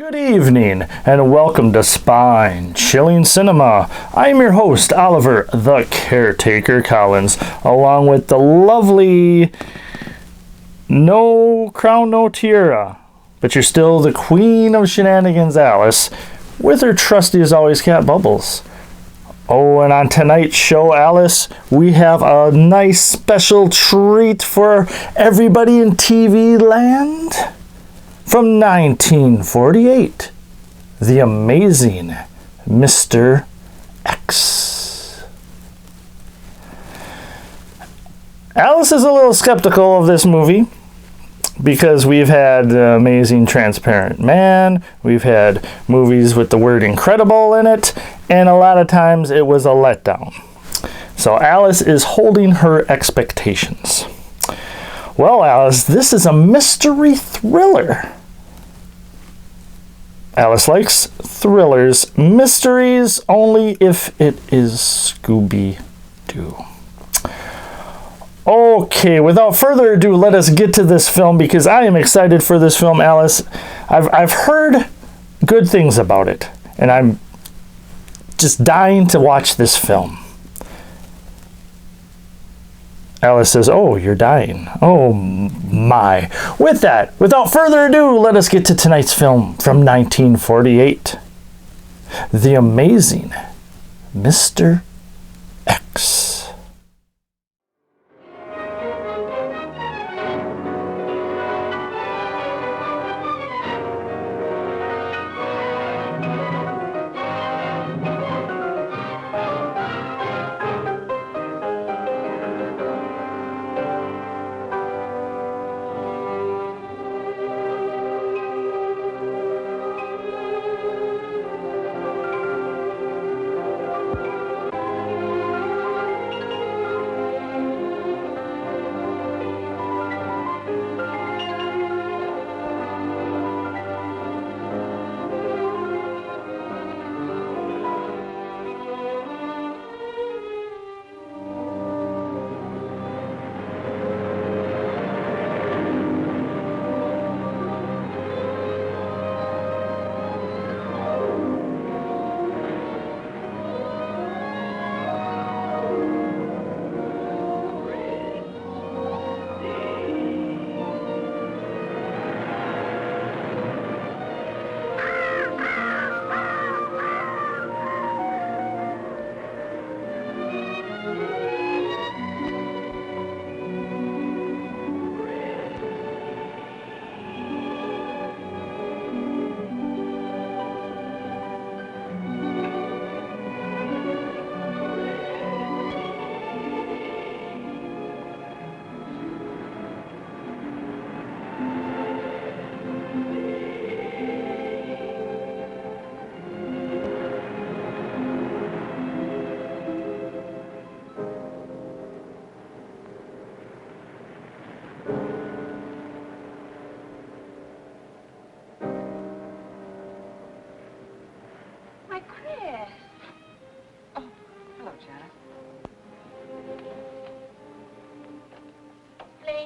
Good evening and welcome to Spine Chilling Cinema. I'm your host, Oliver the Caretaker Collins, along with the lovely no crown, no tiara, but you're still the queen of shenanigans, Alice, with her trusty as always cat Bubbles. Oh, and on tonight's show, Alice, we have a nice special treat for everybody in TV land. From 1948, the amazing Mr. X. Alice is a little skeptical of this movie because we've had the amazing Transparent Man, we've had movies with the word incredible in it, and a lot of times it was a letdown. So Alice is holding her expectations. Well, Alice, this is a mystery thriller. Alice likes thrillers, mysteries only if it is Scooby-Doo. Okay, without further ado, let us get to this film because I am excited for this film, Alice. I've heard good things about it, and I'm just dying to watch this film. Alice says, "Oh, you're dying. Oh, my." With that, without further ado, let us get to tonight's film from 1948. The amazing Mr. X.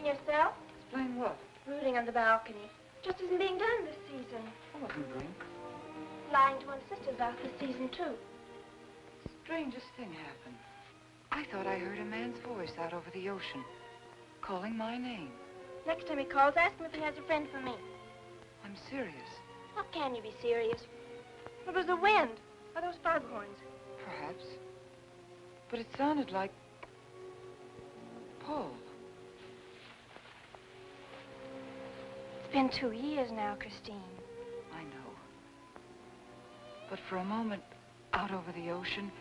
Yourself? Explain what? Rooting on the balcony. Just isn't being done this season. I wasn't doing. Lying to one's sisters out this season, too. Strangest thing happened. I thought I heard a man's voice out over the ocean, calling my name. Next time he calls, ask him if he has a friend for me. I'm serious. How can you be serious? It was the wind, or those foghorns. Perhaps. But it sounded like Paul. It's been 2 years now, Christine. I know. But for a moment, out over the ocean,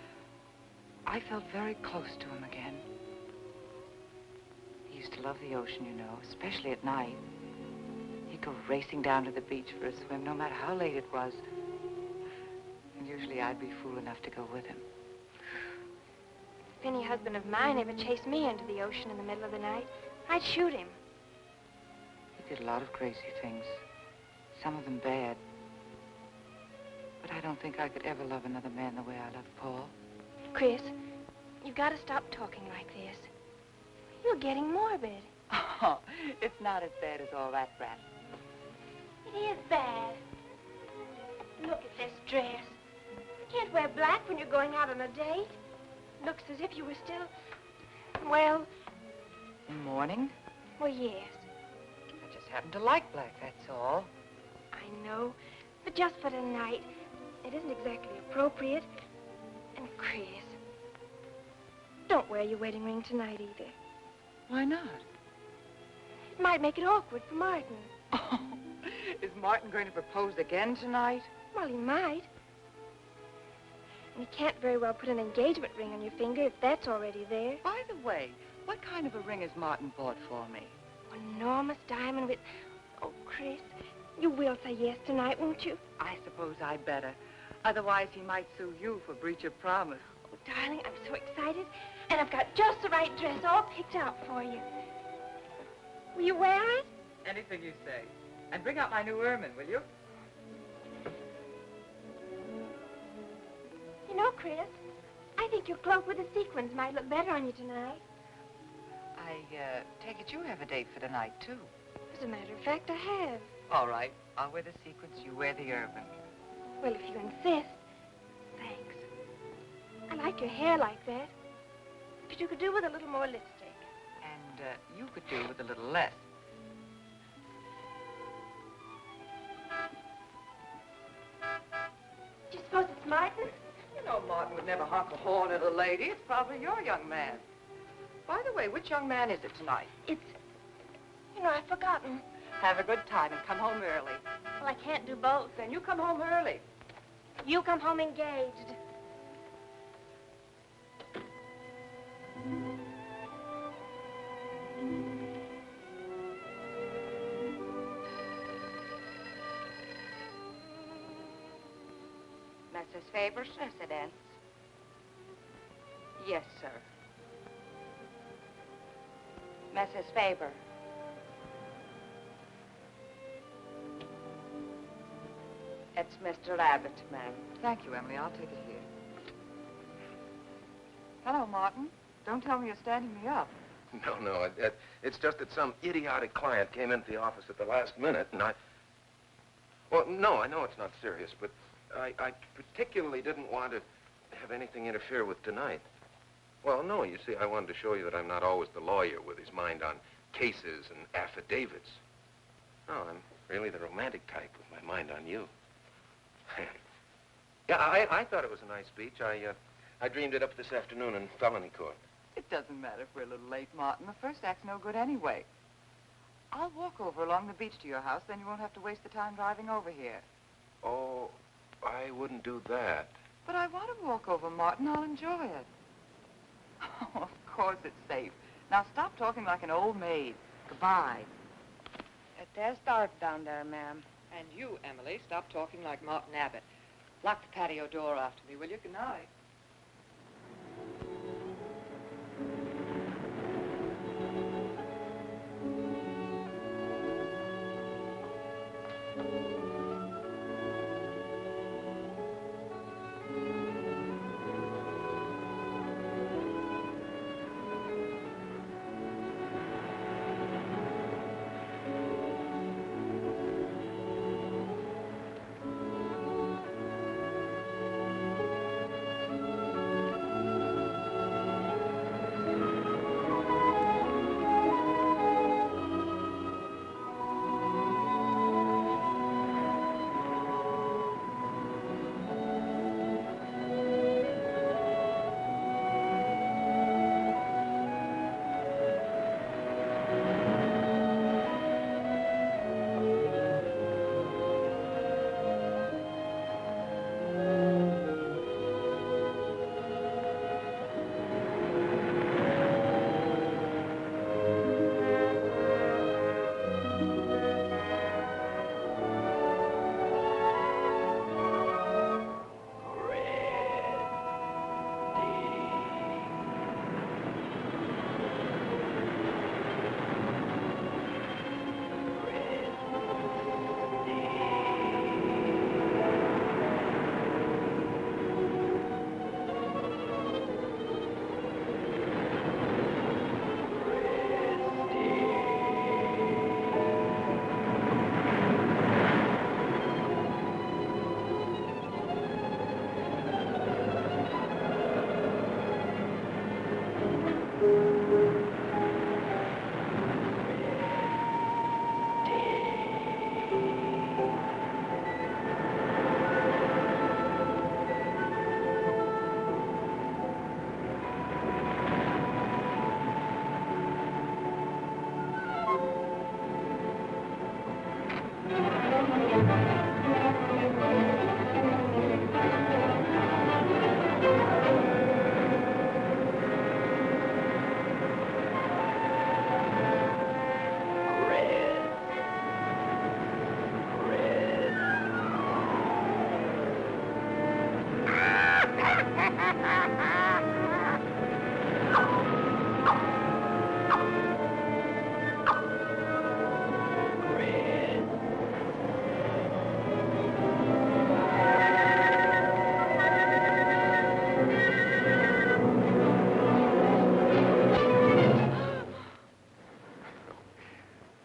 I felt very close to him again. He used to love the ocean, you know, especially at night. He'd go racing down to the beach for a swim, no matter how late it was. And usually I'd be fool enough to go with him. If any husband of mine ever chased me into the ocean in the middle of the night, I'd shoot him. He did a lot of crazy things, some of them bad. But I don't think I could ever love another man the way I loved Paul. Chris, you've got to stop talking like this. You're getting morbid. Oh, it's not as bad as all that, Brat. It is bad. dress. You can't wear black when you're going out on a date. Looks as if you were still, well, In mourning? well, yes. I just happen to like black, that's all. I know, but just for tonight. It isn't exactly appropriate. And Chris, don't wear your wedding ring tonight either. Why not? It might make it awkward for Martin. Oh, is Martin going to propose again tonight? Well, he might. And you can't very well put an engagement ring on your finger if that's already there. By the way, what kind of a ring has Martin bought for me? An enormous diamond with... Oh, Chris, you will say yes tonight, won't you? I suppose I better. Otherwise, he might sue you for breach of promise. Oh, darling, I'm so excited. And I've got just the right dress all picked out for you. Will you wear it? Anything you say. And bring out my new ermine, will you? You know, Chris, I think your cloak with the sequins might look better on you tonight. I take it you have a date for tonight, too. As a matter of fact, I have. All right. I'll wear the sequins, you wear the ermine. Well, if you insist. Thanks. I like your hair like that. But you could do with a little more lipstick. And you could do with a little less. Do you suppose it's Martin? You know Martin would never honk a horn at a lady. It's probably your young man. By the way, which young man is it tonight? It's... You know, I've forgotten. Have a good time and come home early. Well, I can't do both. Then you come home early. You come home engaged. Mrs. Faber's residence? Yes, sir. Mrs. Faber. It's Mr. Abbott, ma'am. Thank you, Emily. I'll take it here. Hello, Martin. Don't tell me you're standing me up. No. It's just that some idiotic client came into the office at the last minute, and Well, no, I know it's not serious, but I particularly didn't want to have anything interfere with tonight. Well, no, you see, I wanted to show you that I'm not always the lawyer with his mind on cases and affidavits. No, I'm really the romantic type with my mind on you. Yeah, I thought it was a nice speech. I dreamed it up this afternoon in felony court. It doesn't matter if we're a little late, Martin. The first act's no good anyway. I'll walk over along the beach to your house, then you won't have to waste the time driving over here. Oh, I wouldn't do that. But I want to walk over, Martin. I'll enjoy it. Oh, of course it's safe. Now stop talking like an old maid. Goodbye. There's dark down there, ma'am. And you, Emily, stop talking like Martin Abbott. Lock the patio door after me, will you? Good night.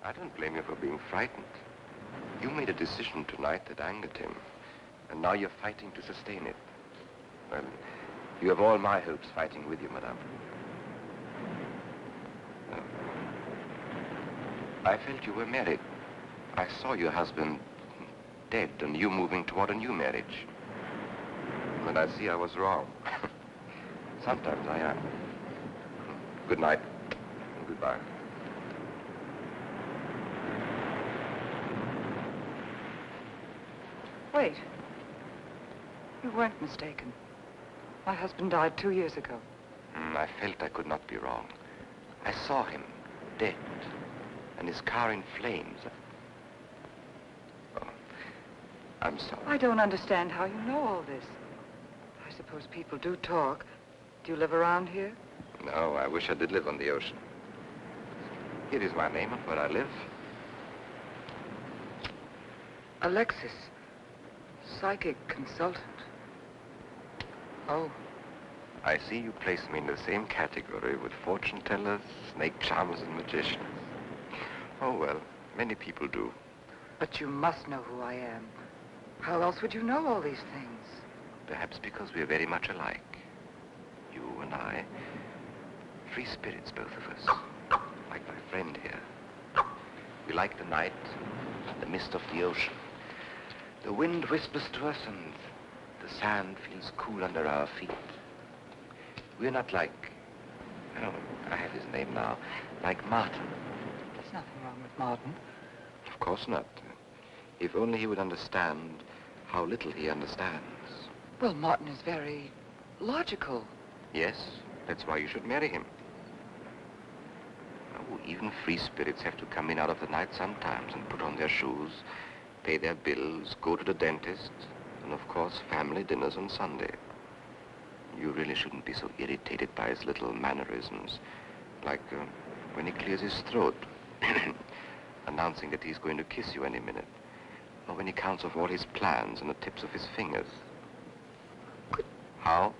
I don't blame you for being frightened. You made a decision tonight that angered him, and now you're fighting to sustain it. Well, you have all my hopes fighting with you, madame. I felt you were married. I saw your husband dead and you moving toward a new marriage. And I see I was wrong. Sometimes I am. Good night and goodbye. Wait. You weren't mistaken. My husband died 2 years ago. I felt I could not be wrong. I saw him dead and his car in flames. Oh, I'm sorry. I don't understand how you know all this. I suppose people do talk. Do you live around here? No, I wish I did live on the ocean. Here is my name and where I live. Alexis. Psychic consultant. Oh. I see you place me in the same category with fortune tellers, snake charmers, and magicians. Oh, well, many people do. But you must know who I am. How else would you know all these things? Perhaps because we're very much alike. You and I. Free spirits, both of us. Like my friend here. We like the night, the mist of the ocean. The wind whispers to us and the sand feels cool under our feet. We're not like, oh, I have his name now, like Martin. There's nothing wrong with Martin. Of course not. If only he would understand how little he understands. Well, Martin is very logical. Yes, that's why you should marry him. Oh, even free spirits have to come in out of the night sometimes and put on their shoes, pay their bills, go to the dentist, and of course, family dinners on Sunday. You really shouldn't be so irritated by his little mannerisms, like when he clears his throat, announcing that he's going to kiss you any minute, or when he counts off all his plans on the tips of his fingers. How?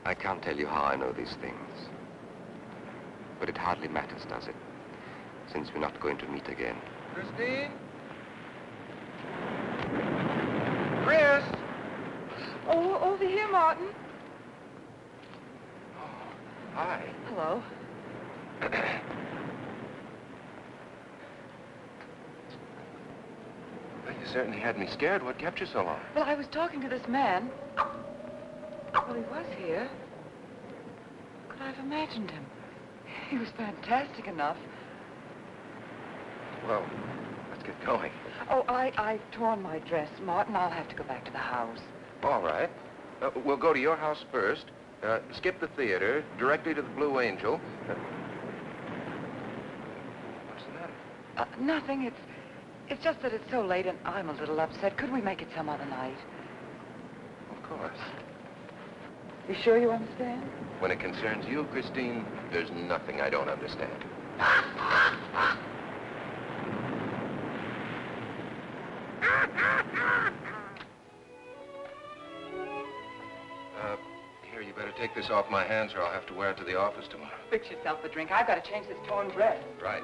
I can't tell you how I know these things. But it hardly matters, does it? Since we're not going to meet again. Christine? Chris! Oh, over here, Martin. Hi. Hello. Well, you certainly had me scared. What kept you so long? Well, I was talking to this man. Well, he was here. Could I have imagined him? He was fantastic enough. Well, let's get going. Oh, I've torn my dress, Martin. I'll have to go back to the house. All right. We'll go to your house first, skip the theater, directly to the Blue Angel. What's the matter? Nothing. It's just that it's so late and I'm a little upset. Could we make it some other night? Of course. You sure you understand? When it concerns you, Christine, there's nothing I don't understand. Here, you better take this off my hands or I'll have to wear it to the office tomorrow. Fix yourself a drink. I've got to change this torn dress. Right.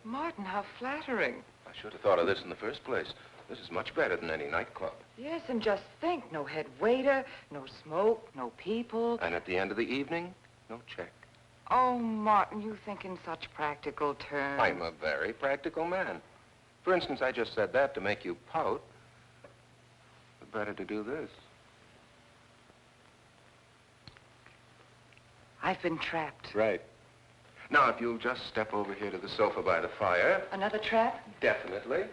Martin, how flattering. I should have thought of this in the first place. This is much better than any nightclub. Yes, and just think, no head waiter, no smoke, no people. And at the end of the evening, no check. Oh, Martin, you think in such practical terms. I'm a very practical man. For instance, I just said that to make you pout. But better to do this. I've been trapped. Right. Now, if you'll just step over here to the sofa by the fire. Another trap? Definitely.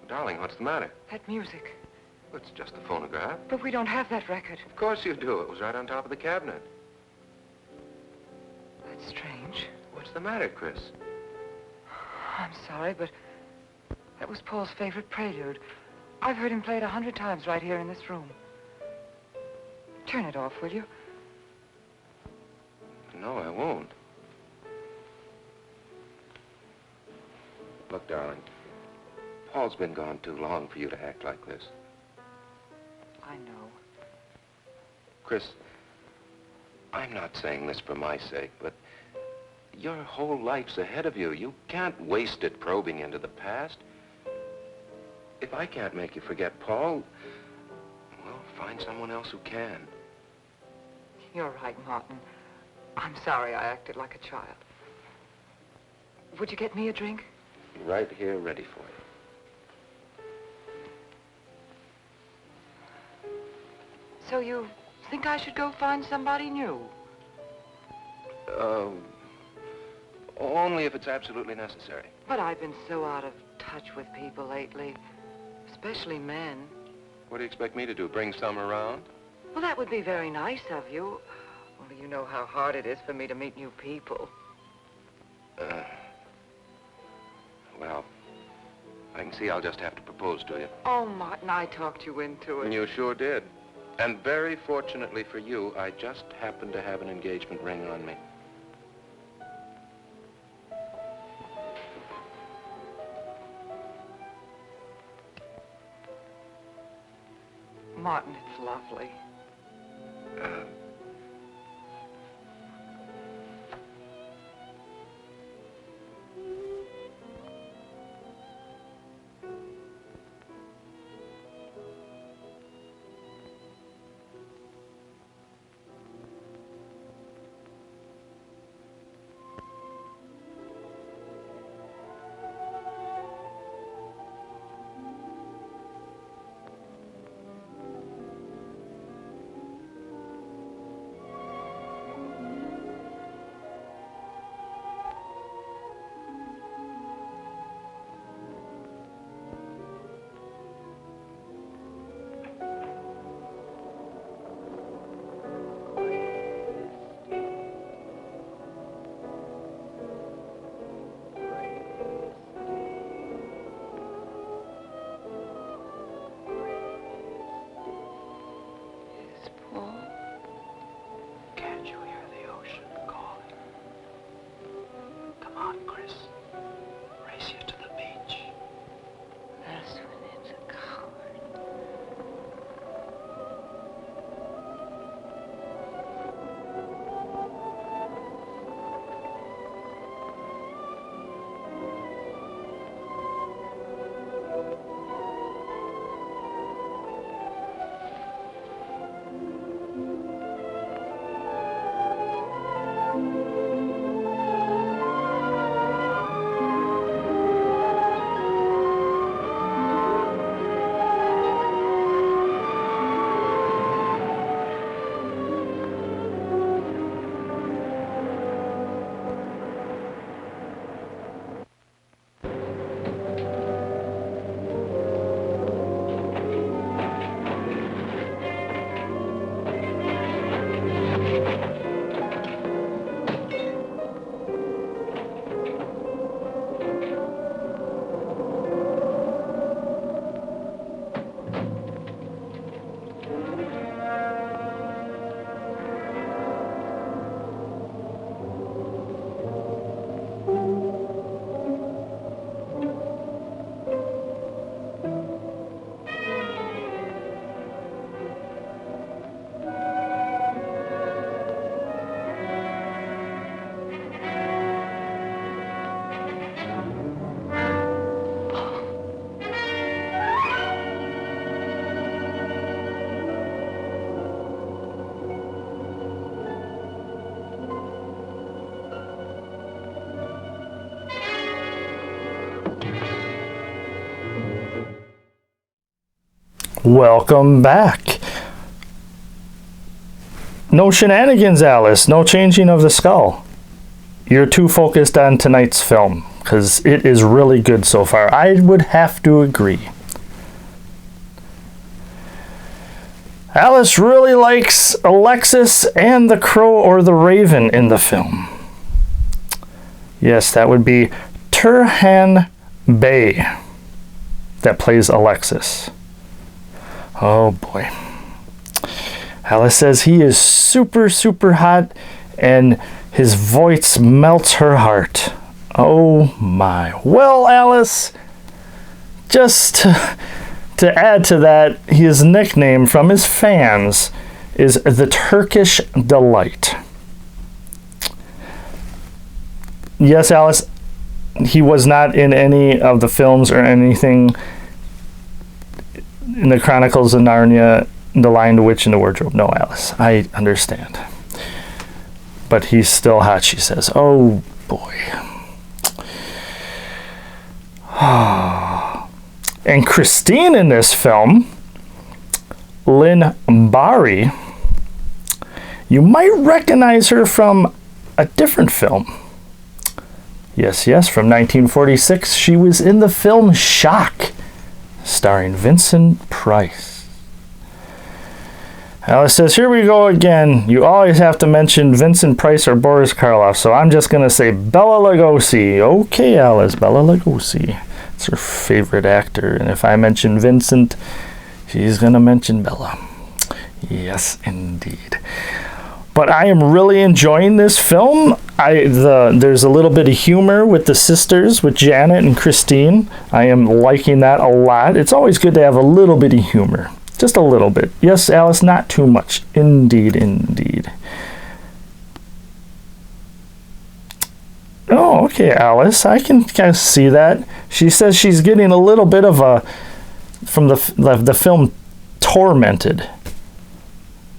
Darling, what's the matter? That music. It's just a phonograph. But we don't have that record. Of course you do. It was right on top of the cabinet. That's strange. What's the matter, Chris? I'm sorry, but that was Paul's favorite prelude. I've heard him play it 100 times right here in this room. Turn it off, will you? No, I won't. Look, darling, Paul's been gone too long for you to act like this. I know. Chris, I'm not saying this for my sake, but your whole life's ahead of you. You can't waste it probing into the past. If I can't make you forget Paul, well, find someone else who can. You're right, Martin. I'm sorry I acted like a child. Would you get me a drink? Right here, ready for you. So you think I should go find somebody new? Only if it's absolutely necessary. But I've been so out of touch with people lately, especially men. What do you expect me to do, bring some around? Well, that would be very nice of you. Only you know how hard it is for me to meet new people. Well, I can see I'll just have to propose to you. Oh, Martin, I talked you into it. And you sure did. And very fortunately for you, I just happened to have an engagement ring on me. Martin, it's lovely. Welcome back. No shenanigans, Alice. No changing of the skull. You're too focused on tonight's film, because it is really good so far. I would have to agree. Alice really likes Alexis and the crow or the raven in the film. Yes, that would be Turhan Bey that plays Alexis. Oh boy. Alice says he is super, super hot and his voice melts her heart. Oh my. Well, Alice, just to add to that, his nickname from his fans is the Turkish Delight. Yes, Alice, he was not in any of the films or anything in the Chronicles of Narnia, The Lion, the Witch, and the Wardrobe. No, Alice, I understand. But he's still hot, she says. Oh, boy. And Christine in this film, Lynn Bari, you might recognize her from a different film. Yes, yes, from 1946. She was in the film Shock, starring Vincent Price. Alice says, here we go again. You always have to mention Vincent Price or Boris Karloff, so I'm just going to say Bela Lugosi. Okay, Alice, Bela Lugosi. It's her favorite actor, and if I mention Vincent, she's going to mention Bella. Yes, indeed. But I am really enjoying this film. There's a little bit of humor with the sisters, with Janet and Christine. I am liking that a lot. It's always good to have a little bit of humor. Just a little bit. Yes, Alice, not too much. Indeed, indeed. Oh, okay, Alice. I can kind of see that. She says she's getting a little bit of a... from the film Tormented.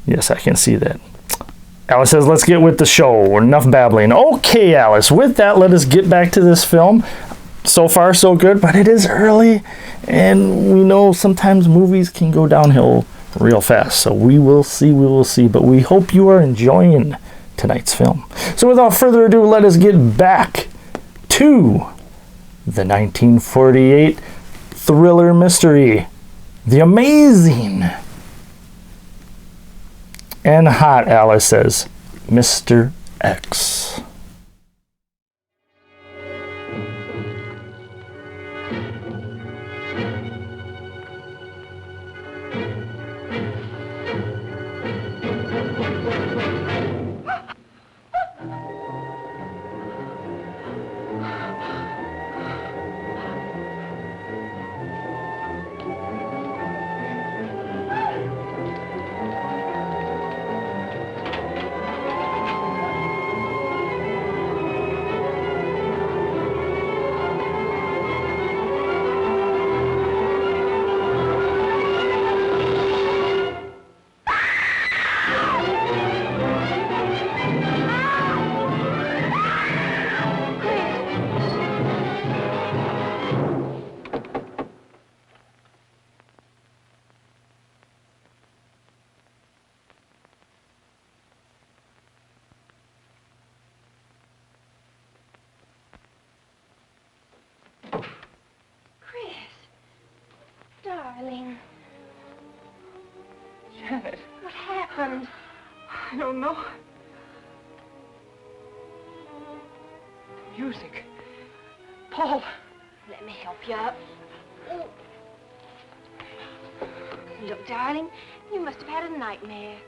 Yes, I can see that. Alice says, let's get with the show. Enough babbling. Okay, Alice. With that, let us get back to this film. So far, so good, but it is early, and we know sometimes movies can go downhill real fast. So we will see, but we hope you are enjoying tonight's film. So without further ado, let us get back to the 1948 thriller mystery, The Amazing and hot, Alice says, Mr. X. Darling, Janet, what happened? I don't know. Music. Paul. Let me help you up. Look, darling, you must have had a nightmare.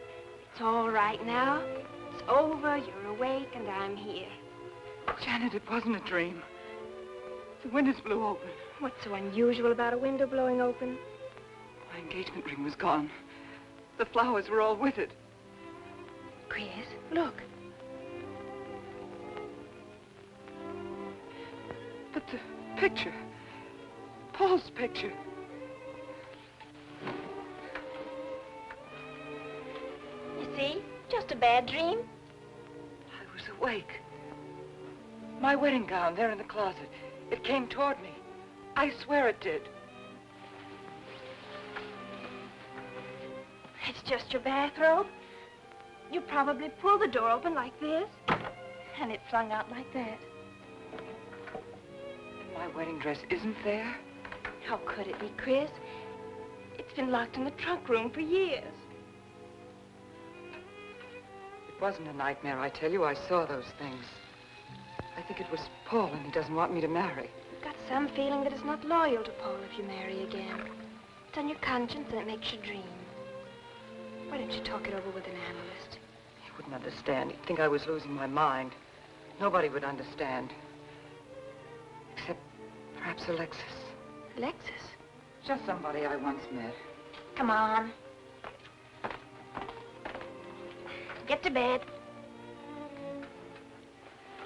It's all right now. It's over, you're awake, and I'm here. Janet, it wasn't a dream. The windows blew open. What's so unusual about a window blowing open? My engagement ring was gone. The flowers were all with it. Chris, look. But the picture. Paul's picture. You see? Just a bad dream. I was awake. My wedding gown there in the closet. It came toward me. I swear it did. It's just your bathrobe. You probably pulled the door open like this, and it flung out like that. My wedding dress isn't there? How could it be, Chris? It's been locked in the trunk room for years. It wasn't a nightmare, I tell you. I saw those things. I think it was Paul, and he doesn't want me to marry. I've got some feeling that it's not loyal to Paul if you marry again. It's on your conscience and it makes you dream. Why don't you talk it over with an analyst? He wouldn't understand. He'd think I was losing my mind. Nobody would understand. Except perhaps Alexis. Alexis? Just somebody I once met. Come on. Get to bed.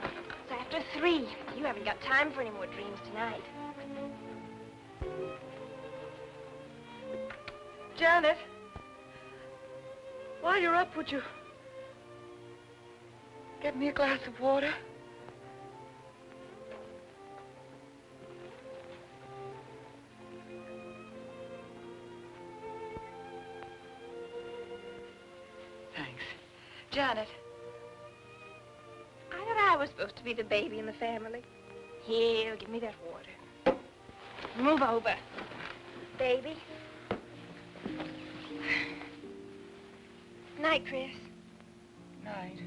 It's after 3. You haven't got time for any more dreams tonight. Janet, while you're up, would you get me a glass of water? Thanks. Janet. I thought I was supposed to be the baby in the family. Here, give me that water. Move over. Baby. Night, Chris. Night.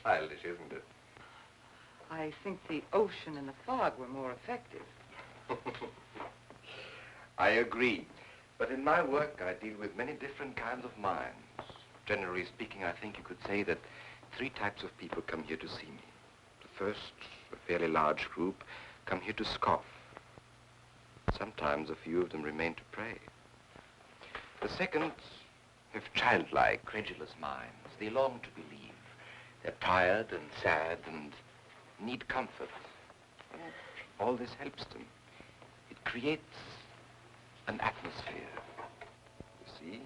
Childish, isn't it? I think the ocean and the fog were more effective. I agree. But in my work, I deal with many different kinds of minds. Generally speaking, I think you could say that 3 types of people come here to see me. The first, a fairly large group, come here to scoff. Sometimes a few of them remain to pray. The second have childlike, credulous minds. They long to believe. They're tired and sad and need comfort. All this helps them. It creates an atmosphere, you see,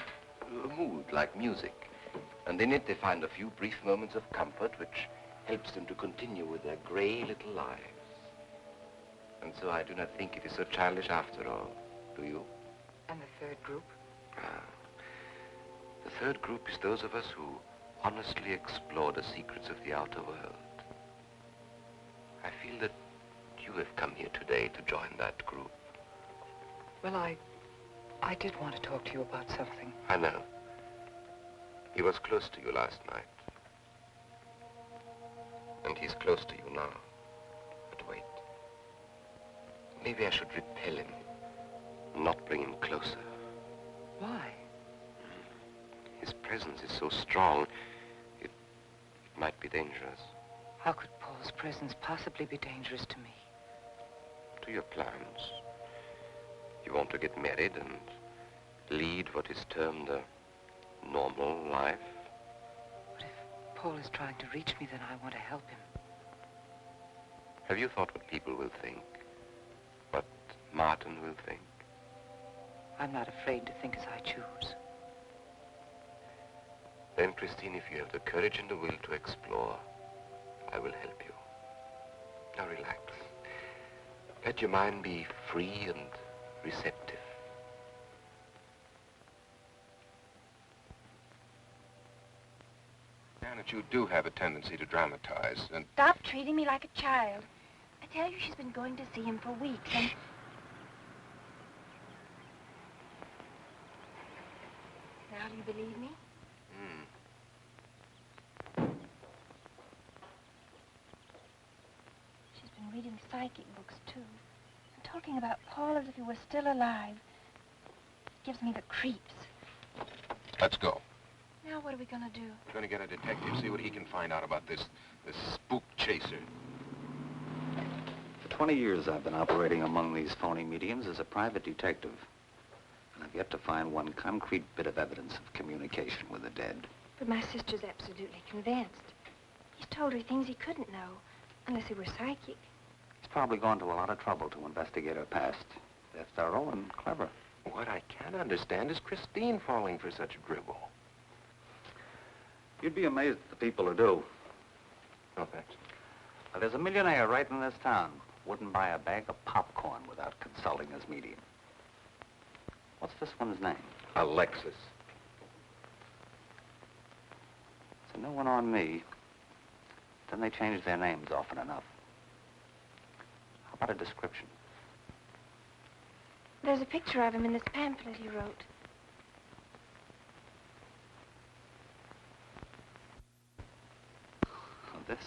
a mood like music. And in it they find a few brief moments of comfort which helps them to continue with their gray little lives. And so I do not think it is so childish after all, do you? And the third group? The third group is those of us who honestly explore the secrets of the outer world. I feel that you have come here today to join that group. Well, I did want to talk to you about something. I know. He was close to you last night. And he's close to you now. But wait. Maybe I should repel him, not bring him closer. Why? His presence is so strong, it might be dangerous. How could Paul's presence possibly be dangerous to me? To your plans. You want to get married and lead what is termed a normal life? But if Paul is trying to reach me, then I want to help him. Have you thought what people will think? What Martin will think? I'm not afraid to think as I choose. Then, Christine, if you have the courage and the will to explore, I will help you. Now relax. Let your mind be free and receptive. Janet, you do have a tendency to dramatize, and... Stop treating me like a child. I tell you, she's been going to see him for weeks, and... Now do you believe me? She's been reading psychic books, too. And talking about Paul as if he were still alive. It gives me the creeps. Let's go. Now what are we gonna do? We're going to get a detective, see what he can find out about this spook chaser. For 20 years, I've been operating among these phony mediums as a private detective. And I've yet to find one concrete bit of evidence of communication with the dead. But my sister's absolutely convinced. He's told her things he couldn't know, unless he were psychic. He's probably gone to a lot of trouble to investigate her past. They're thorough and clever. What I can't understand is Christine falling for such a dribble. You'd be amazed at the people who do. No, thanks. Now, there's a millionaire right in this town. Wouldn't buy a bag of popcorn without consulting his medium. What's this one's name? Alexis. It's a new one on me. Then they change their names often enough. How about a description? There's a picture of him in this pamphlet he wrote. This?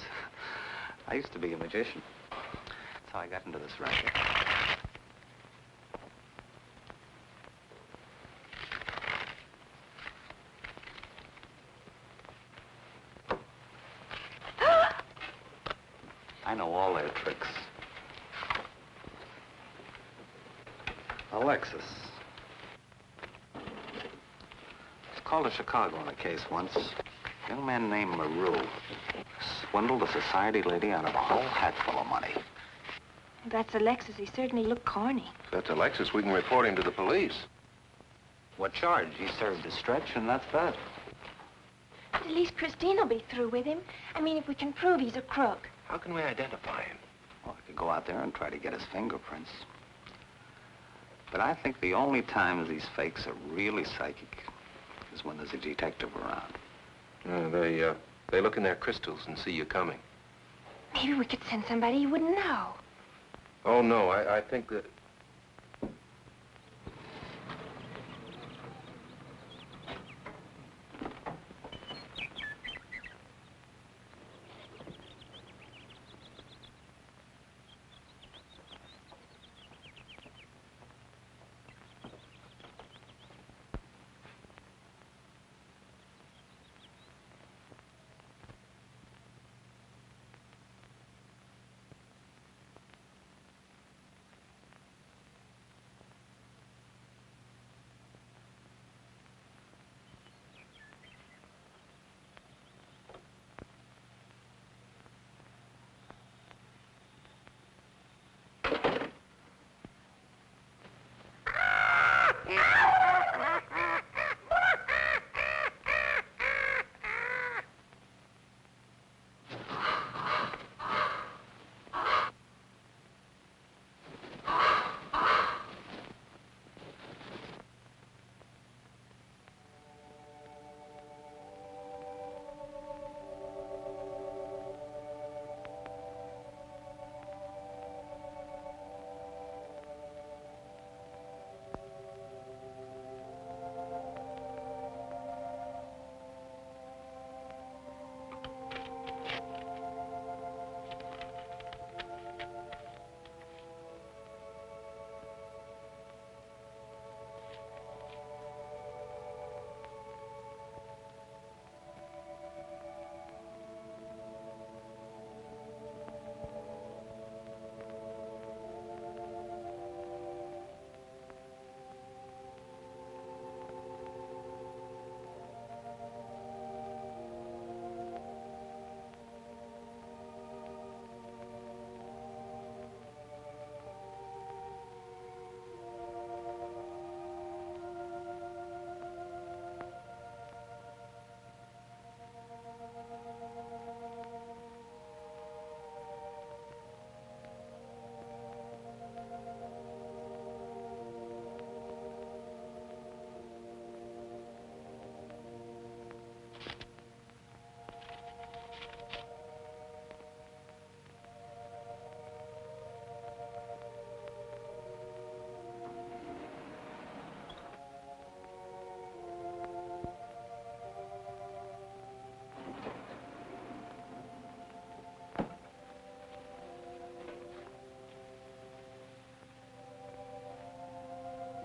I used to be a magician. That's how I got into this racket. I know all their tricks. Alexis. Was called to Chicago on a case once. A young man named Maru swindled a society lady out of a whole hatful of money. That's Alexis. He certainly looked corny. If that's Alexis, we can report him to the police. What charge? He served his stretch, and that's that. But at least Christine will be through with him. I mean, if we can prove he's a crook. How can we identify him? Well, I could go out there and try to get his fingerprints. But I think the only times these fakes are really psychic is when there's a detective around. They look in their crystals and see you coming. Maybe we could send somebody you wouldn't know. Oh, no, I think that...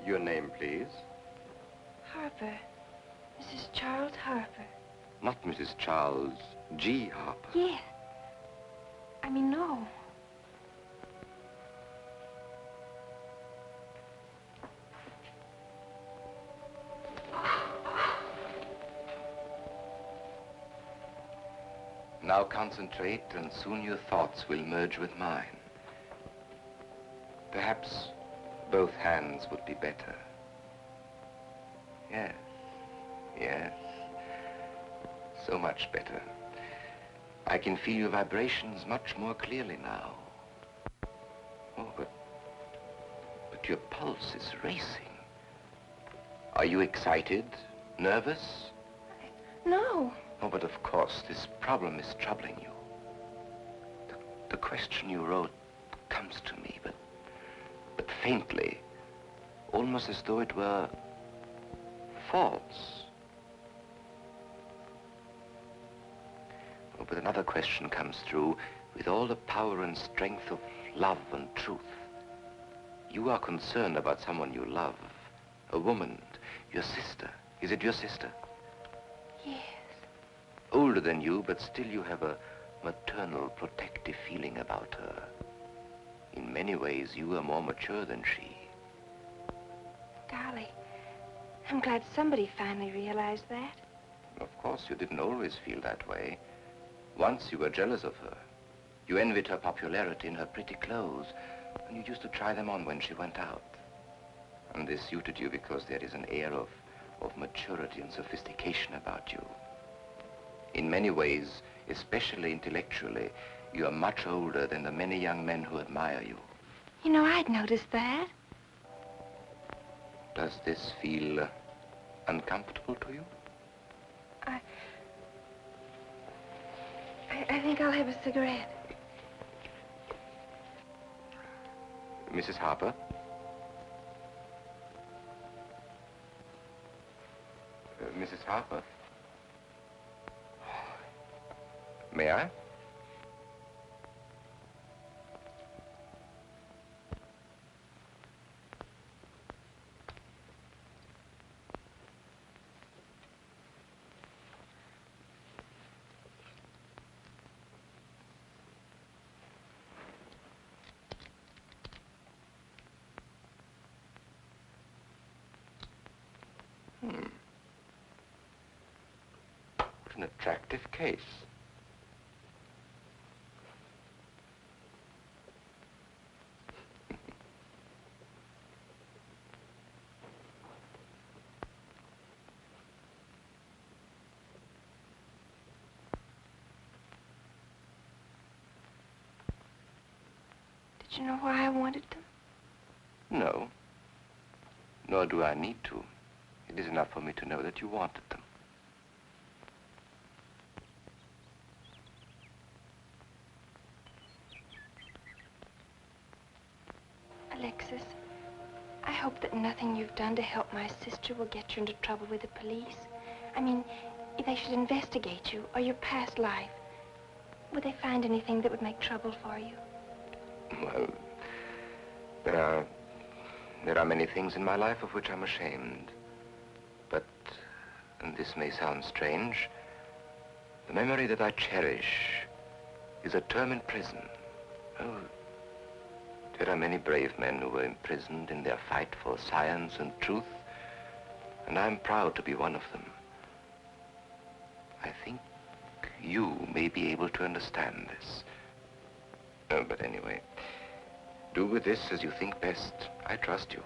Your name, please? Harper. Mrs. Charles Harper. Not Mrs. Charles G. Harper. Yes. I mean, no. Now concentrate, and soon your thoughts will merge with mine. Perhaps both hands would be better. Yes, yes. So much better. I can feel your vibrations much more clearly now. Oh, but your pulse is racing. Are you excited? Nervous? No. Oh, but of course, this problem is troubling you. The question you wrote comes to me, but faintly, almost as though it were false. Oh, but another question comes through with all the power and strength of love and truth. You are concerned about someone you love, a woman, your sister. Is it your sister? Yes. Older than you, but still you have a maternal, protective feeling about her. In many ways, you are more mature than she. Golly, I'm glad somebody finally realized that. Of course, you didn't always feel that way. Once you were jealous of her. You envied her popularity in her pretty clothes, and you used to try them on when she went out. And this suited you because there is an air of maturity and sophistication about you. In many ways, especially intellectually, you are much older than the many young men who admire you. You know, I'd noticed that. Does this feel uncomfortable to you? I think I'll have a cigarette. Mrs. Harper? Mrs. Harper? May I? What an attractive case. Did you know why I wanted them? No. Nor do I need to. It is enough for me to know that you wanted them. Alexis, I hope that nothing you've done to help my sister will get you into trouble with the police. I mean, if they should investigate you or your past life, would they find anything that would make trouble for you? Well, there are many things in my life of which I'm ashamed. But, and this may sound strange, the memory that I cherish is a term in prison. Oh, there are many brave men who were imprisoned in their fight for science and truth, and I'm proud to be one of them. I think you may be able to understand this. But anyway, do with this as you think best. I trust you.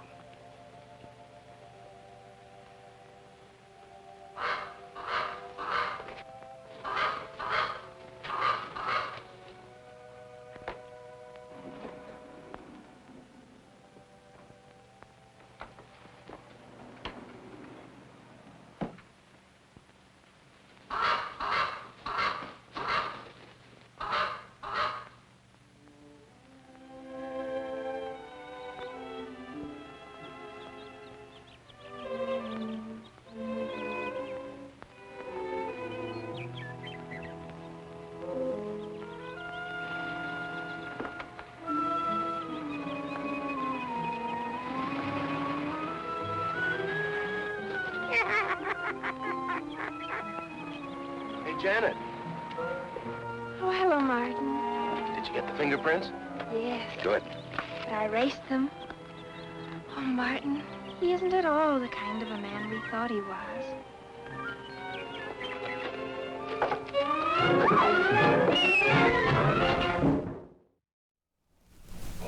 Janet. Oh, hello, Martin. Did you get the fingerprints? Yes, Good. but I erased them. Oh, Martin, he isn't at all the kind of a man we thought he was.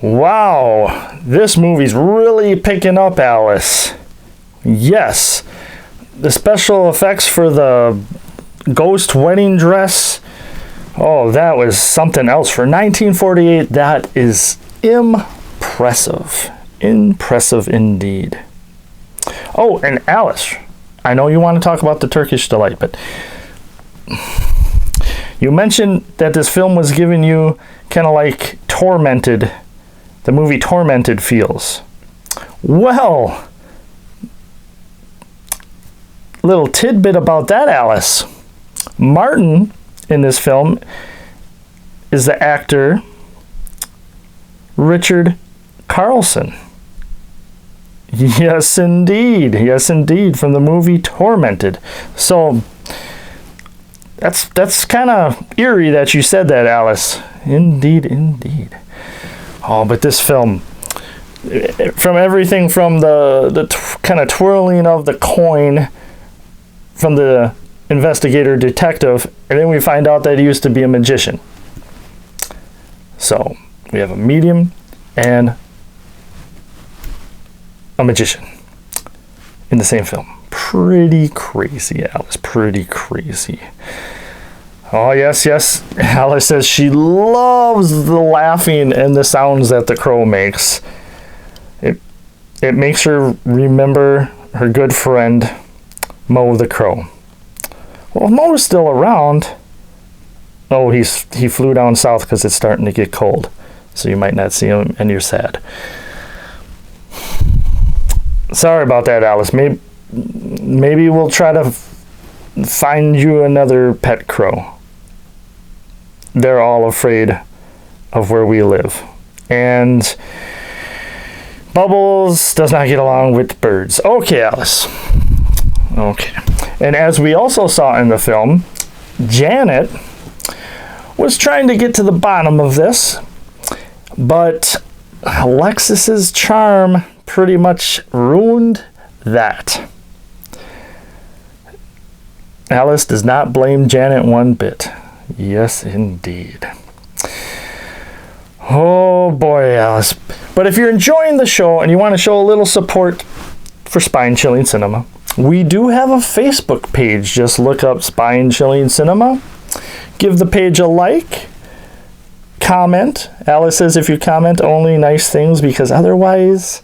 Wow, this movie's really picking up, Alice. Yes, the special effects for the ghost wedding dress, oh, that was something else. For 1948, that is impressive. Impressive indeed. Oh, and Alice, I know you want to talk about the Turkish Delight, but you mentioned that this film was giving you kind of like Tormented, the movie Tormented feels. Well, little tidbit about that, Alice. Martin in this film is the actor Richard Carlson. Yes, indeed. Yes, indeed. From the movie Tormented. So that's kind of eerie that you said that, Alice. Indeed, indeed. Oh, but this film, from everything from the kind of twirling of the coin from the investigator detective, and then we find out that he used to be a magician. So we have a medium and a magician in the same film. Pretty crazy, Alice. Pretty crazy. Oh, yes, yes. Alice says she loves the laughing and the sounds that the crow makes. It makes her remember her good friend, Mo the crow. Well, Mo's still around. Oh, he flew down south because it's starting to get cold. So you might not see him, and you're sad. Sorry about that, Alice. Maybe we'll try to find you another pet crow. They're all afraid of where we live. And Bubbles does not get along with birds. Okay, Alice. Okay. And as we also saw in the film, Janet was trying to get to the bottom of this, but Alexis's charm pretty much ruined that. Alice does not blame Janet one bit. Yes, indeed. Oh boy, Alice. But if you're enjoying the show and you want to show a little support for Spine Chilling Cinema, we do have a Facebook page. Just look up Spine Chilling Cinema. Give the page a like. Comment. Alice says if you comment, only nice things, because otherwise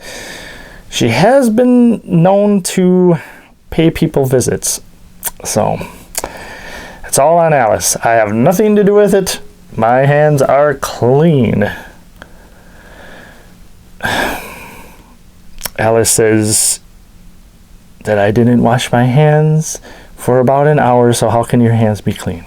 she has been known to pay people visits. So it's all on Alice. I have nothing to do with it. My hands are clean. Alice says that I didn't wash my hands for about an hour, so how can your hands be clean?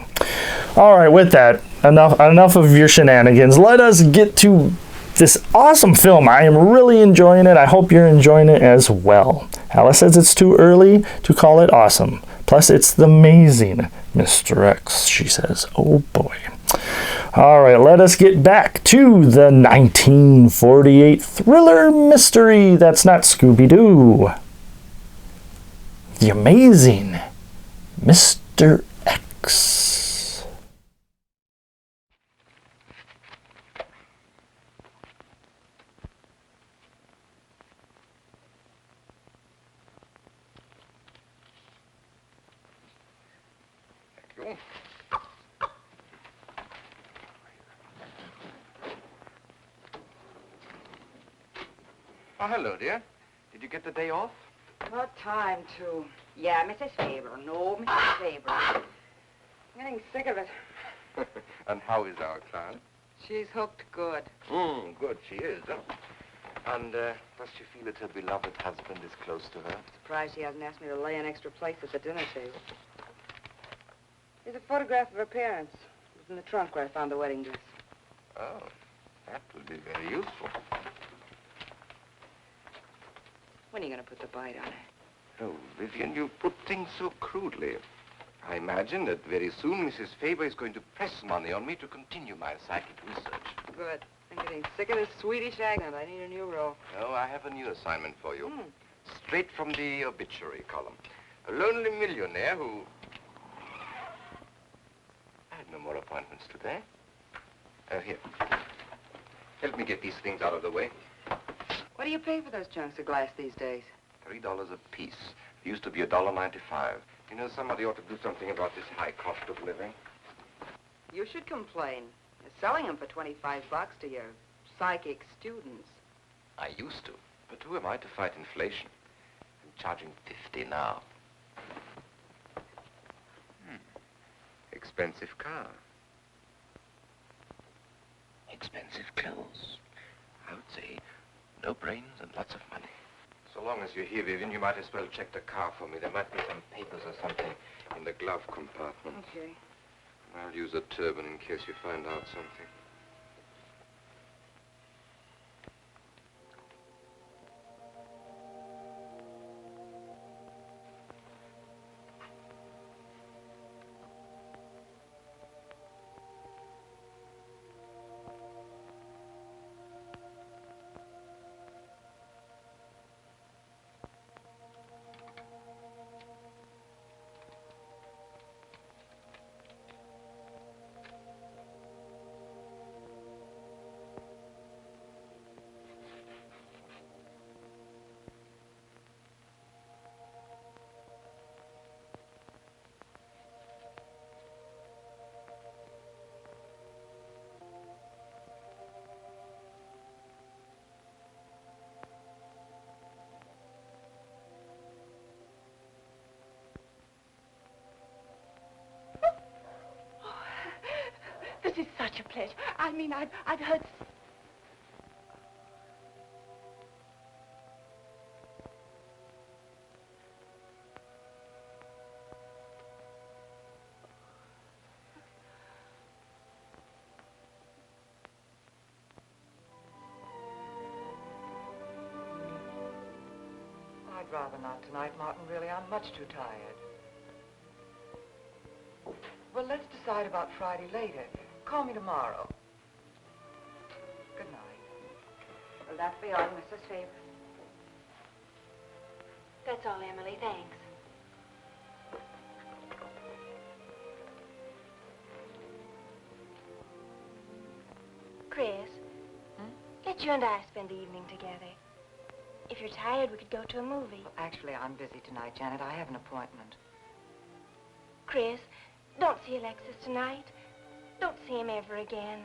All right, with that, enough of your shenanigans. Let us get to this awesome film. I am really enjoying it. I hope you're enjoying it as well. Alice says it's too early to call it awesome. Plus, it's the amazing Mr. X, she says. Oh, boy. All right, let us get back to the 1948 thriller mystery that's not Scooby-Doo. The amazing Mr. X. Thank you. Oh, hello, dear. Did you get the day off? What time to? Yeah, Mrs. Faber. No, Mrs. Faber. I'm getting sick of it. And how is our client? She's hooked good. Good, she is, huh? And does she feel that her beloved husband is close to her? Surprised she hasn't asked me to lay an extra place at the dinner table. Here's a photograph of her parents. It was in the trunk where I found the wedding dress. Oh, that would be very useful. When are you going to put the bite on her? Oh, Vivian, you put things so crudely. I imagine that very soon Mrs. Faber is going to press money on me to continue my psychic research. Good. I'm getting sick of this Swedish accent. I need a new role. Oh, I have a new assignment for you. Straight from the obituary column. A lonely millionaire who... I had no more appointments today. Here. Help me get these things out of the way. What do you pay for those chunks of glass these days? $3 a piece. It used to be $1.95. You know, somebody ought to do something about this high cost of living. You should complain. They're selling them for 25 bucks to your psychic students. I used to. But who am I to fight inflation? I'm charging 50 now. Expensive car. Expensive clothes. I would say no brains and lots of money. So long as you're here, Vivian, you might as well check the car for me. There might be some papers or something in the glove compartment. Okay. I'll use a turban in case you find out something. This is such a pleasure. I mean, I've heard... I'd rather not tonight, Martin, really. I'm much too tired. Well, let's decide about Friday later. Call me tomorrow. Good night. Will that be all, Mrs. Faber? That's all, Emily. Thanks. Chris, let you and I spend the evening together. If you're tired, we could go to a movie. Well, actually, I'm busy tonight, Janet. I have an appointment. Chris, don't see Alexis tonight. Don't see him ever again.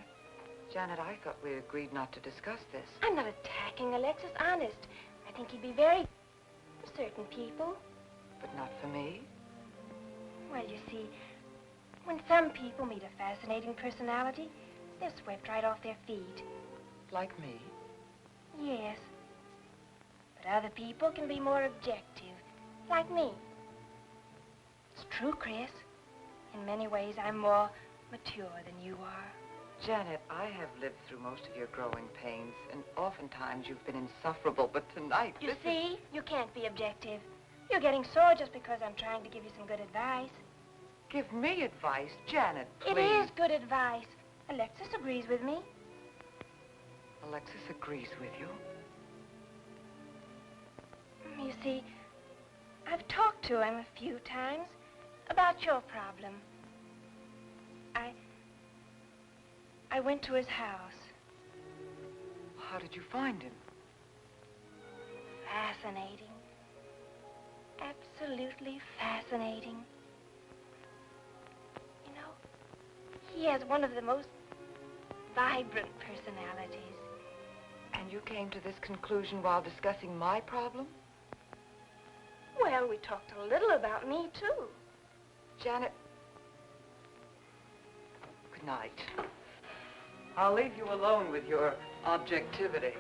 Janet, I thought we agreed not to discuss this. I'm not attacking Alexis, honest. I think he'd be very for certain people. But not for me. Well, you see, when some people meet a fascinating personality, they're swept right off their feet. Like me? Yes. But other people can be more objective, like me. It's true, Chris. In many ways, I'm more mature than you are. Janet, I have lived through most of your growing pains, and oftentimes you've been insufferable, but tonight... You see, you can't be objective. You're getting sore just because I'm trying to give you some good advice. Give me advice, Janet, please. It is good advice. Alexis agrees with me. Alexis agrees with you? You see, I've talked to him a few times about your problem. I went to his house. How did you find him? Fascinating. Absolutely fascinating. You know, he has one of the most vibrant personalities. And you came to this conclusion while discussing my problem? Well, we talked a little about me, too. Janet, good night. I'll leave you alone with your objectivity.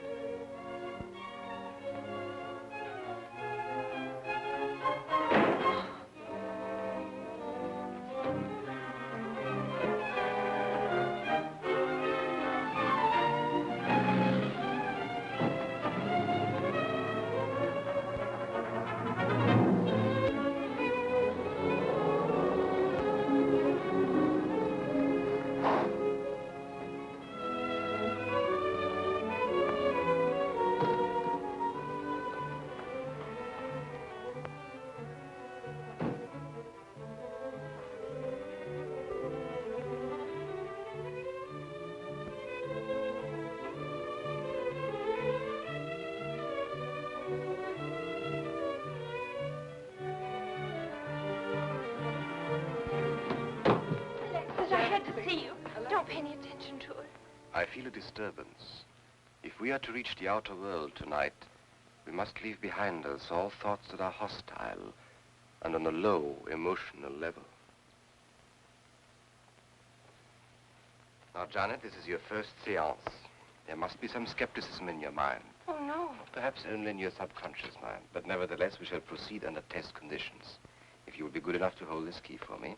see you. Don't pay any attention to her. I feel a disturbance. If we are to reach the outer world tonight, we must leave behind us all thoughts that are hostile and on a low emotional level. Now, Janet, this is your first seance. There must be some skepticism in your mind. Oh, no. Perhaps only in your subconscious mind, but nevertheless we shall proceed under test conditions. If you will be good enough to hold this key for me.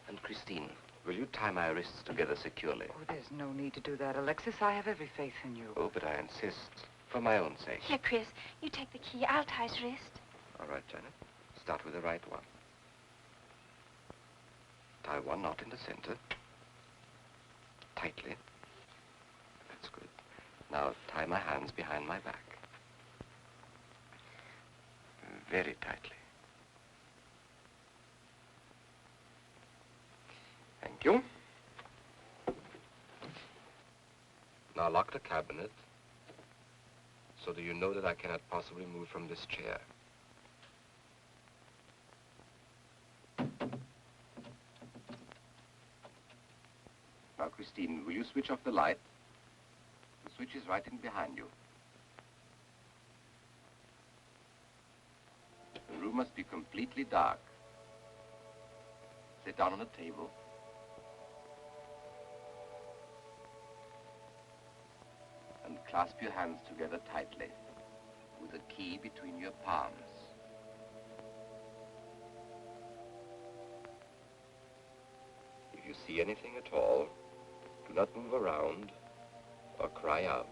And Christine, will you tie my wrists together securely? Oh, there's no need to do that, Alexis. I have every faith in you. Oh, but I insist, for my own sake. Here, Chris, you take the key. I'll tie his wrist. All right, Janet. Start with the right one. Tie one knot in the center. Tightly. That's good. Now tie my hands behind my back. Very tightly. Thank you. Now lock the cabinet so that you know that I cannot possibly move from this chair. Now, Christine, will you switch off the light? The switch is right in behind you. The room must be completely dark. Sit down on a table. And clasp your hands together tightly, with the key between your palms. If you see anything at all, do not move around or cry out.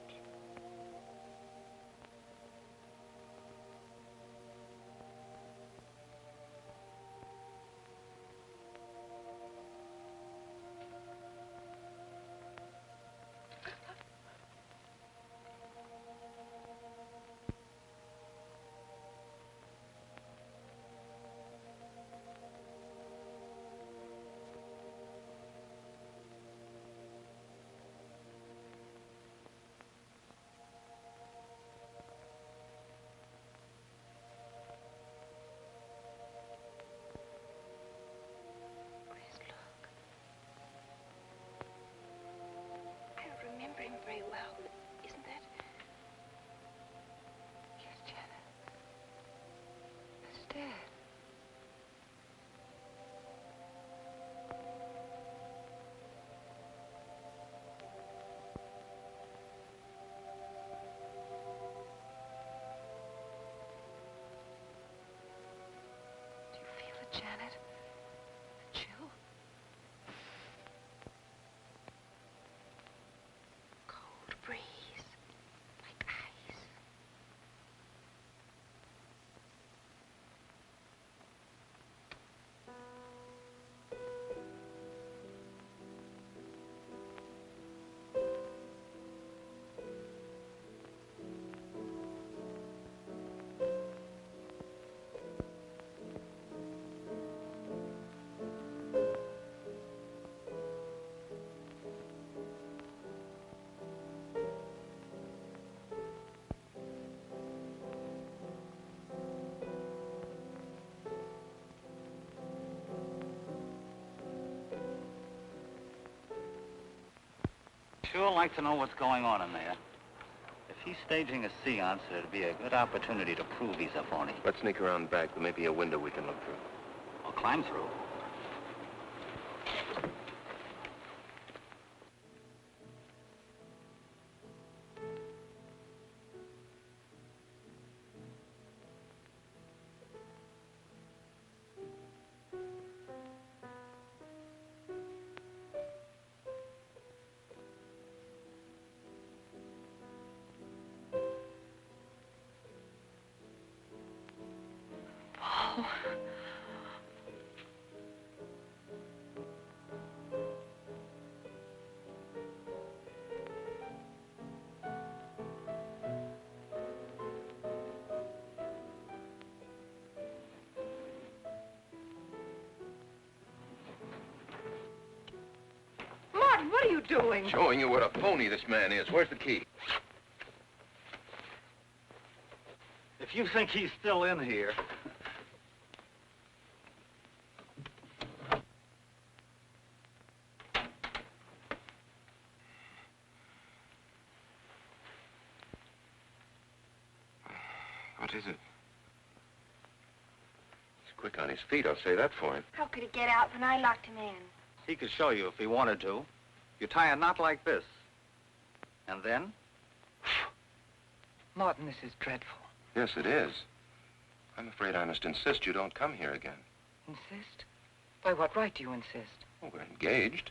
Remember him very well, isn't that? Yes, Janet. That's Dad. Do you feel it, Janet? The chill? Breeze, like ice. Sure like to know what's going on in there. If he's staging a seance, it'd be a good opportunity to prove he's a phony. Let's sneak around back. There may be a window we can look through. Or climb through. Martin, what are you doing? Showing you what a phony this man is. Where's the key? If you think he's still in here... is it? He's quick on his feet, I'll say that for him. How could he get out when I locked him in? He could show you if he wanted to. You tie a knot like this. And then? Martin, this is dreadful. Yes, it is. I'm afraid I must insist you don't come here again. Insist? By what right do you insist? Well, we're engaged.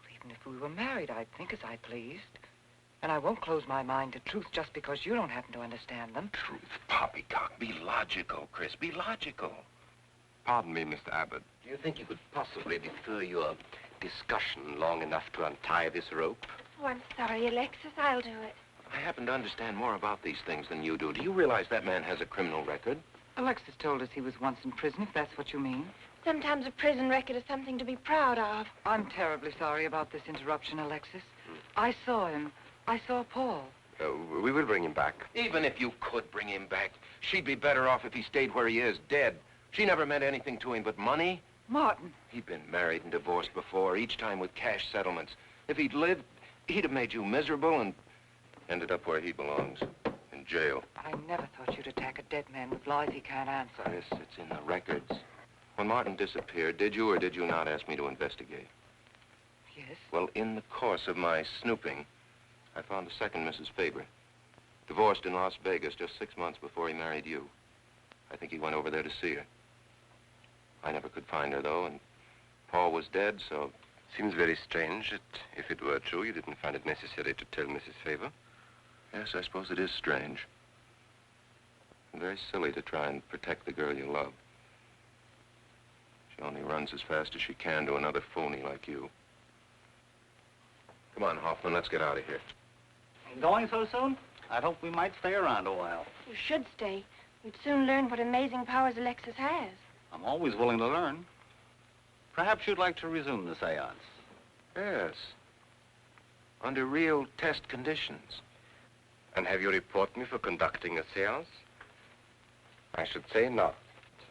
Well, even if we were married, I'd think as I pleased. And I won't close my mind to truth just because you don't happen to understand them. Truth, poppycock. Be logical, Chris. Be logical. Pardon me, Mr. Abbott. Do you think you could possibly defer your discussion long enough to untie this rope? Oh, I'm sorry, Alexis. I'll do it. I happen to understand more about these things than you do. Do you realize that man has a criminal record? Alexis told us he was once in prison, if that's what you mean. Sometimes a prison record is something to be proud of. I'm terribly sorry about this interruption, Alexis. I saw him. I saw Paul. We will bring him back. Even if you could bring him back, she'd be better off if he stayed where he is, dead. She never meant anything to him but money. Martin. He'd been married and divorced before, each time with cash settlements. If he'd lived, he'd have made you miserable and ended up where he belongs, in jail. I never thought you'd attack a dead man with lies he can't answer. Yes, it's in the records. When Martin disappeared, did you or did you not ask me to investigate? Yes? Well, in the course of my snooping, I found a second Mrs. Faber, divorced in Las Vegas just 6 months before he married you. I think he went over there to see her. I never could find her, though, and Paul was dead, so... Seems very strange that if it were true, you didn't find it necessary to tell Mrs. Faber. Yes, I suppose it is strange. And very silly to try and protect the girl you love. She only runs as fast as she can to another phony like you. Come on, Hoffman, let's get out of here. Going so soon? I'd hope we might stay around a while. You should stay. We'd soon learn what amazing powers Alexis has. I'm always willing to learn. Perhaps you'd like to resume the seance. Yes. Under real test conditions. And have you report me for conducting a seance? I should say not.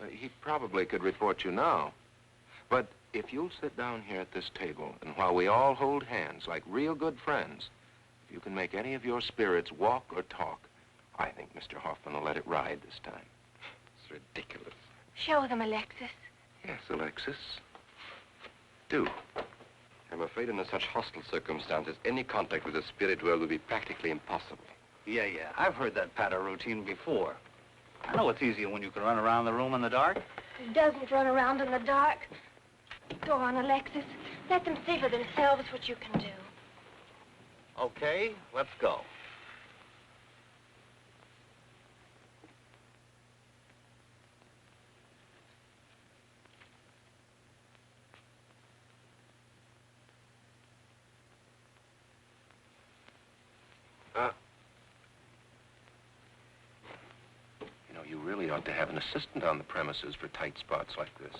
He probably could report you now. But if you'll sit down here at this table, and while we all hold hands like real good friends, if you can make any of your spirits walk or talk, I think Mr. Hoffman will let it ride this time. It's ridiculous. Show them, Alexis. Yes, Alexis. Do. I'm afraid under such hostile circumstances, any contact with the spirit world would be practically impossible. Yeah. I've heard that patter routine before. I know it's easier when you can run around the room in the dark. Who doesn't run around in the dark? Go on, Alexis. Let them see for themselves what you can do. Okay, let's go. You really ought to have an assistant on the premises for tight spots like this.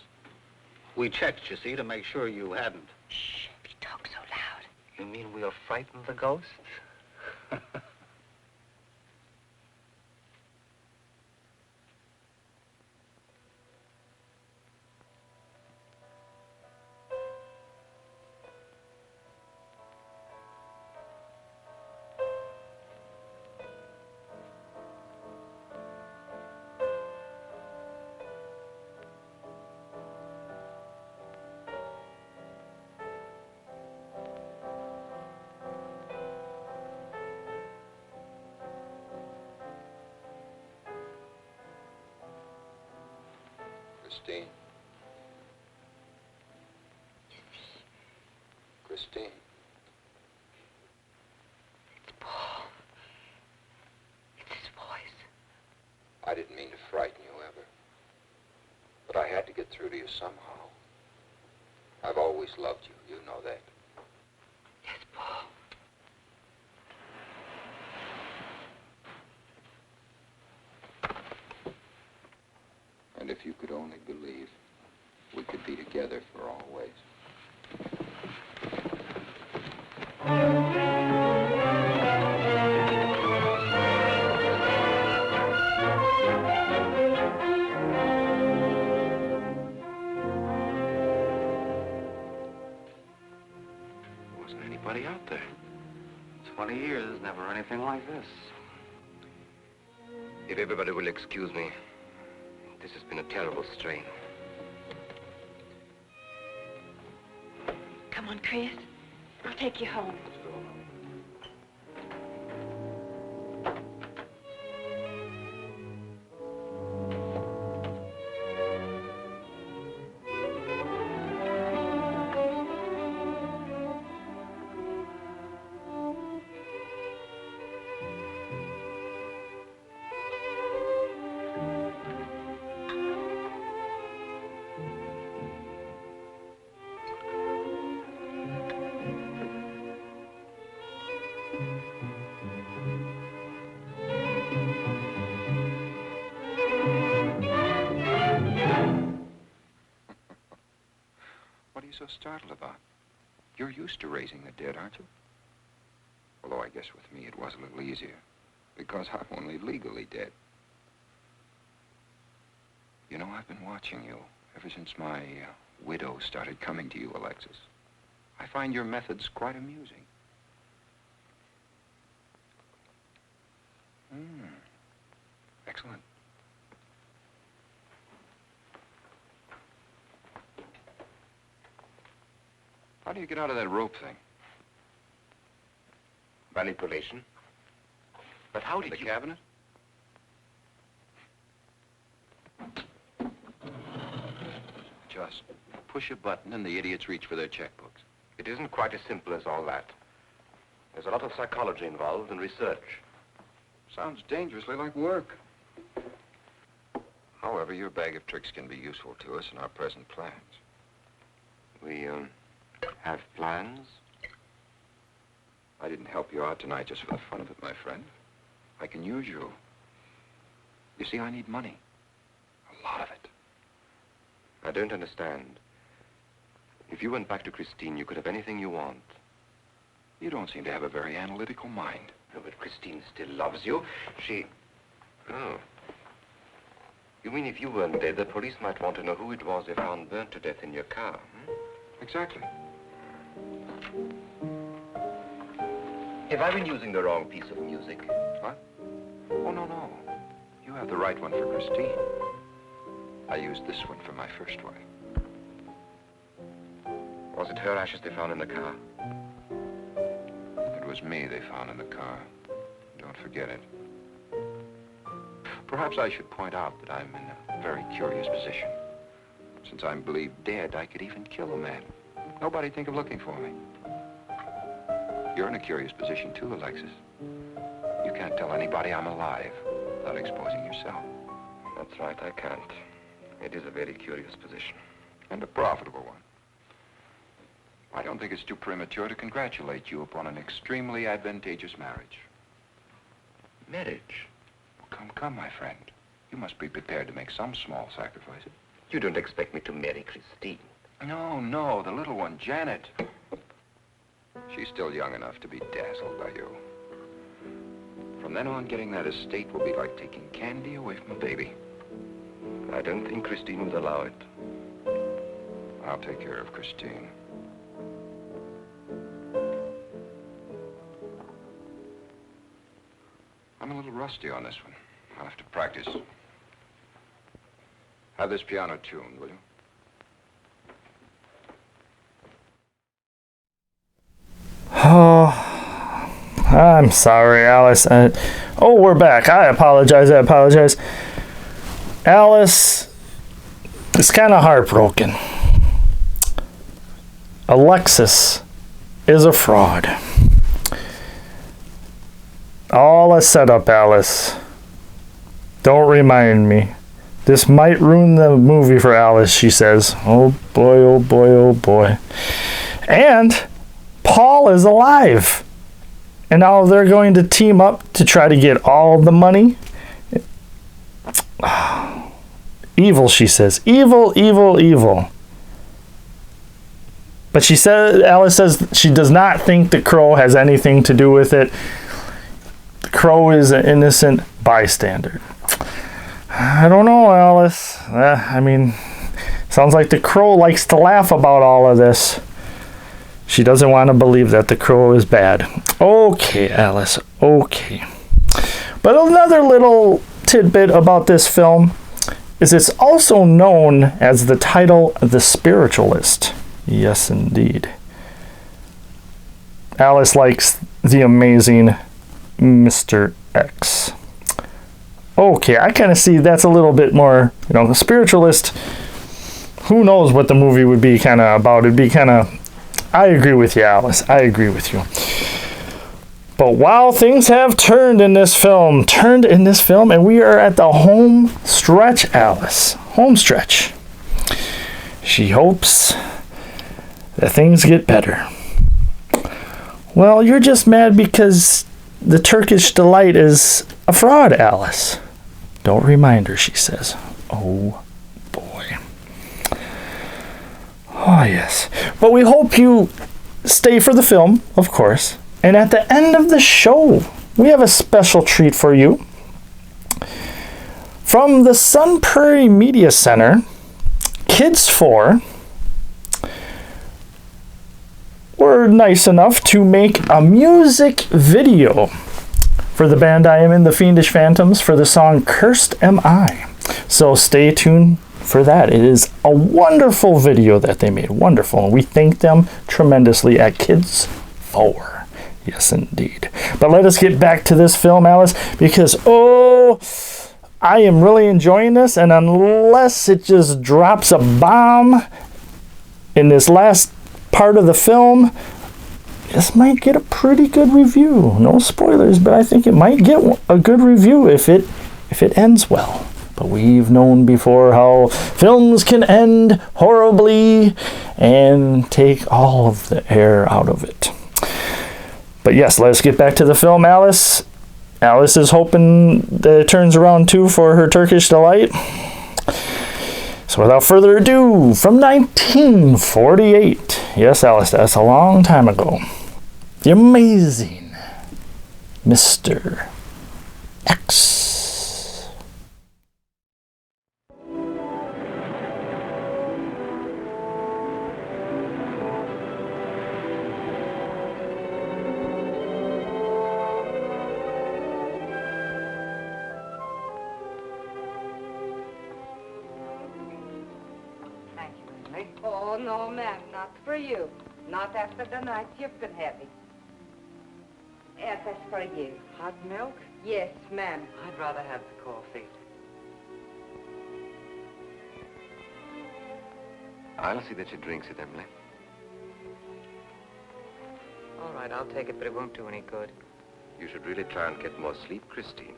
We checked, you see, to make sure you hadn't. Shh, you talk so loud. You mean we'll frighten the ghosts? Christine. Christine. It's Paul. It's his voice. I didn't mean to frighten you ever, but I had to get through to you somehow. I've always loved you, you know that. Yes, Paul. And if you could only believe, we could be together for always. There wasn't anybody out there. 20 years, never anything like this. If everybody will excuse me, this has been a terrible strain. Come on, Chris. I'll take you home. What are you so startled about? You're used to raising the dead, aren't you? Although I guess with me it was a little easier, because I'm only legally dead. You know, I've been watching you ever since my widow started coming to you, Alexis. I find your methods quite amusing. Excellent. How do you get out of that rope thing? Manipulation. But how did The you... cabinet? Just push a button and the idiots reach for their checkbooks. It isn't quite as simple as all that. There's a lot of psychology involved and research. Sounds dangerously like work. However, your bag of tricks can be useful to us in our present plans. We, have plans? I didn't help you out tonight just for the fun of it, my friend. I can use you. You see, I need money. A lot of it. I don't understand. If you went back to Christine, you could have anything you want. You don't seem to have a very analytical mind. No, but Christine still loves you. She... Oh. You mean if you weren't dead, the police might want to know who it was they found burnt to death in your car, hmm? Exactly. Have I been using the wrong piece of music? What? Oh, no. You have the right one for Christine. I used this one for my first wife. Was it her ashes they found in the car? It was me they found in the car. Don't forget it. Perhaps I should point out that I'm in a very curious position. Since I'm believed dead, I could even kill a man. Nobody'd think of looking for me. You're in a curious position too, Alexis. You can't tell anybody I'm alive without exposing yourself. That's right, I can't. It is a very curious position. And a profitable one. I don't think it's too premature to congratulate you upon an extremely advantageous marriage. Marriage? Come, my friend. You must be prepared to make some small sacrifices. You don't expect me to marry Christine? No, the little one, Janet. She's still young enough to be dazzled by you. From then on, getting that estate will be like taking candy away from a baby. I don't think Christine would allow it. I'll take care of Christine. I'm a little rusty on this one. I'll have to practice. Have this piano tuned, will you? Oh, I'm sorry, Alice. We're back. I apologize. Alice is kind of heartbroken. Alexis is a fraud. All a setup, Alice. Don't remind me. This might ruin the movie for Alice, she says. Oh boy, oh boy, oh boy. And Paul is alive. And now they're going to team up to try to get all the money. Evil, she says. Evil, evil, evil. But she says, Alice says she does not think the crow has anything to do with it. The crow is an innocent bystander. I don't know, Alice. Sounds like the crow likes to laugh about all of this. She doesn't want to believe that the crow is bad. Okay, Alice. Okay. But another little tidbit about this film is it's also known as the title The Spiritualist. Yes, indeed. Alice likes the amazing Mr. X. Okay, I kind of see that's a little bit more, the Spiritualist, who knows what the movie would be kind of about. It'd be kind of, I agree with you, Alice. I agree with you. But wow, things have turned in this film, and we are at the home stretch, Alice. Home stretch. She hopes that things get better. Well, you're just mad because the Turkish delight is a fraud, Alice. Don't remind her, she says. Oh, boy. Oh, yes. But we hope you stay for the film, of course. And at the end of the show, we have a special treat for you. From the Sun Prairie Media Center, Kids 4 were nice enough to make a music video for the band I Am In, the Fiendish Phantoms, for the song Cursed Am I. So stay tuned for that. It is a wonderful video that they made. Wonderful. And we thank them tremendously at Kids 4. Yes, indeed. But let us get back to this film, Alice, because, I am really enjoying this, and unless it just drops a bomb in this last part of the film, this might get a pretty good review. No spoilers, but I think it might get a good review if it ends well. But we've known before how films can end horribly and take all of the air out of it. But yes, let's get back to the film, Alice. Alice is hoping that it turns around too for her Turkish delight. So without further ado, from 1948. Yes, Alice, that's a long time ago. The amazing Mr. X. Oh, no, ma'am, not for you. Not after the night you've been having. That's for you. Hot milk? Yes, ma'am. I'd rather have the coffee. I'll see that she drinks it, Emily. All right, I'll take it, but it won't do any good. You should really try and get more sleep, Christine.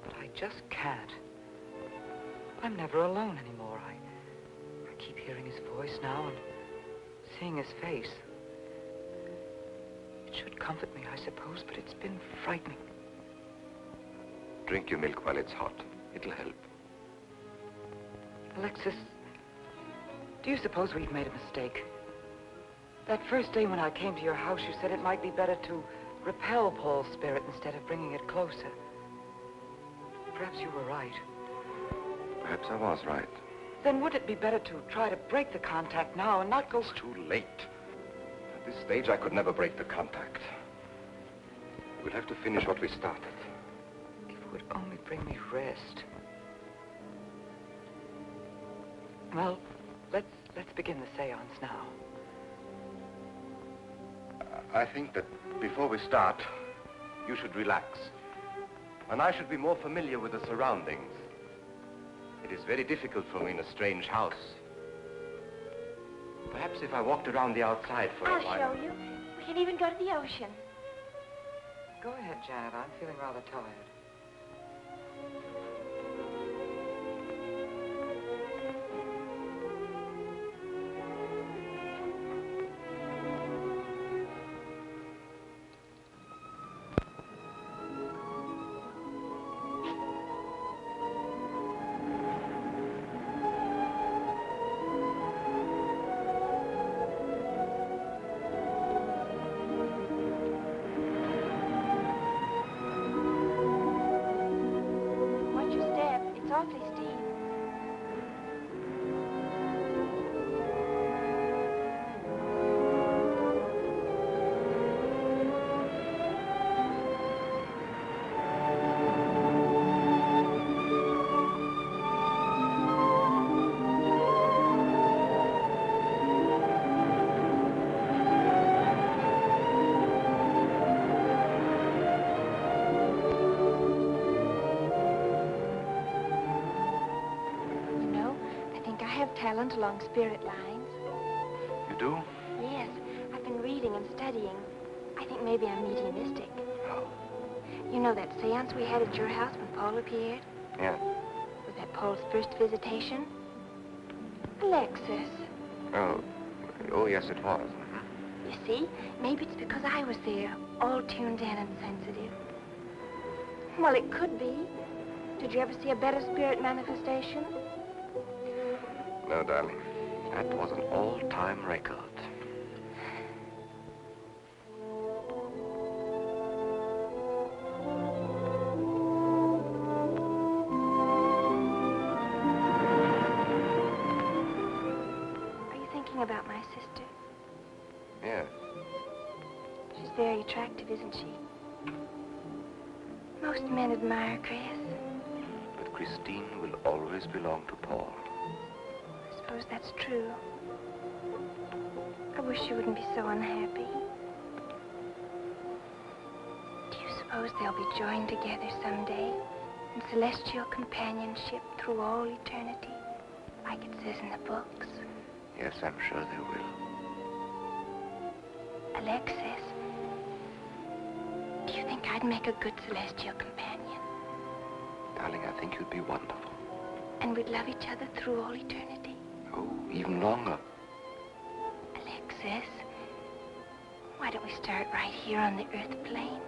But I just can't. I'm never alone anymore. I keep hearing his voice now and seeing his face. It should comfort me, I suppose, but it's been frightening. Drink your milk while it's hot. It'll help. Alexis, do you suppose we've made a mistake? That first day when I came to your house, you said it might be better to repel Paul's spirit instead of bringing it closer. Perhaps you were right. Perhaps I was right. Then would it be better to try to break the contact now and not go... It's too late. At this stage, I could never break the contact. We'll have to finish what we started. If it would only bring me rest. Well, let's begin the seance now. I think that before we start, you should relax. And I should be more familiar with the surroundings. It is very difficult for me in a strange house. Perhaps if I walked around the outside for a while... I'll show you. We can even go to the ocean. Go ahead, Janet. I'm feeling rather tired. talent along spirit lines. You do? Yes, I've been reading and studying. I think maybe I'm mediumistic. Oh. You know that seance we had at your house when Paul appeared? Yeah. Was that Paul's first visitation? Alexis. Oh, yes, it was. You see, maybe it's because I was there, all tuned in and sensitive. Well, it could be. Did you ever see a better spirit manifestation? No, darling. That was an all-time record. Are you thinking about my sister? Yes. She's very attractive, isn't she? Most men admire Chris. But Christine will always belong to Paul. I suppose that's true. I wish you wouldn't be so unhappy. Do you suppose they'll be joined together someday in celestial companionship through all eternity, like it says in the books? Yes, I'm sure they will. Alexis, do you think I'd make a good celestial companion? Darling, I think you'd be wonderful. And we'd love each other through all eternity? Oh, even longer. Alexis, why don't we start right here on the earth plane?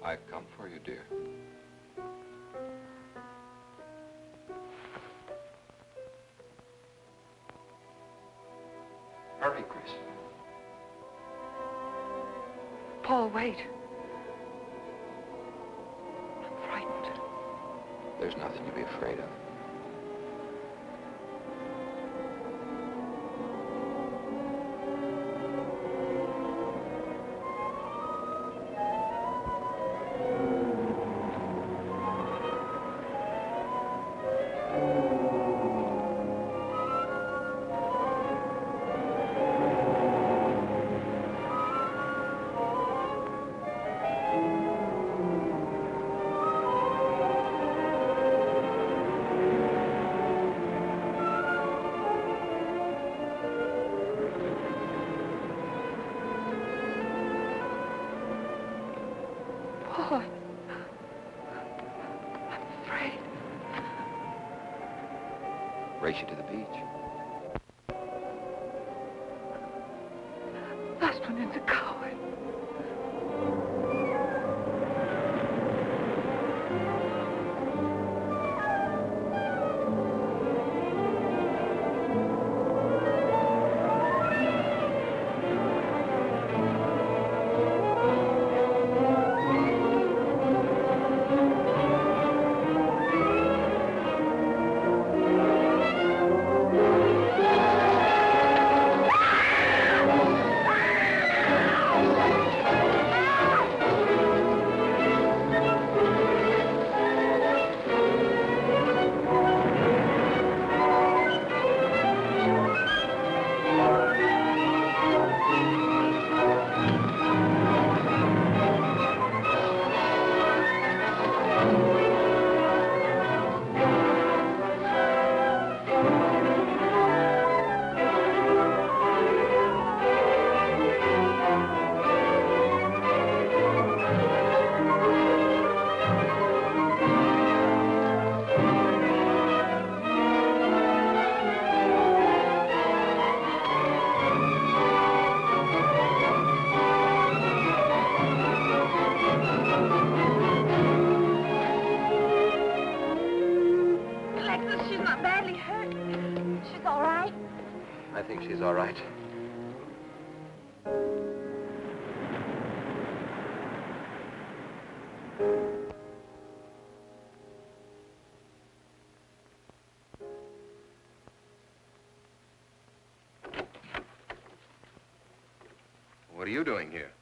I've come for you, dear. Hurry, Chris. Paul, wait. I'm frightened. There's nothing to be afraid of. Paul, I'm afraid. Race you to the beach. Last one in's a coward. I think she's all right. What are you doing here?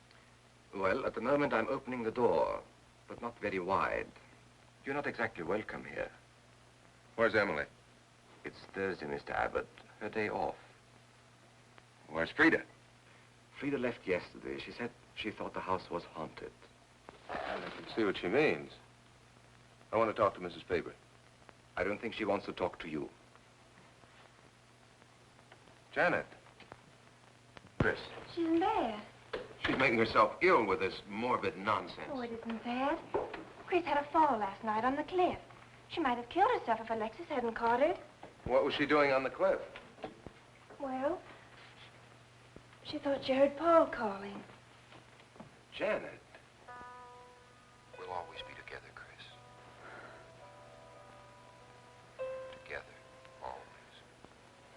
Well, at the moment I'm opening the door, but not very wide. You're not exactly welcome here. Where's Emily? It's Thursday, Mr. Abbott. Her day off. Where's Frida? Frida left yesterday. She said she thought the house was haunted. I can see what she means. I want to talk to Mrs. Faber. I don't think she wants to talk to you. Janet. Chris. She's in bed. She's making herself ill with this morbid nonsense. Oh, it isn't bad. Chris had a fall last night on the cliff. She might have killed herself if Alexis hadn't caught her. What was she doing on the cliff? Well, she thought she heard Paul calling. Janet. We'll always be together, Chris. Together, always.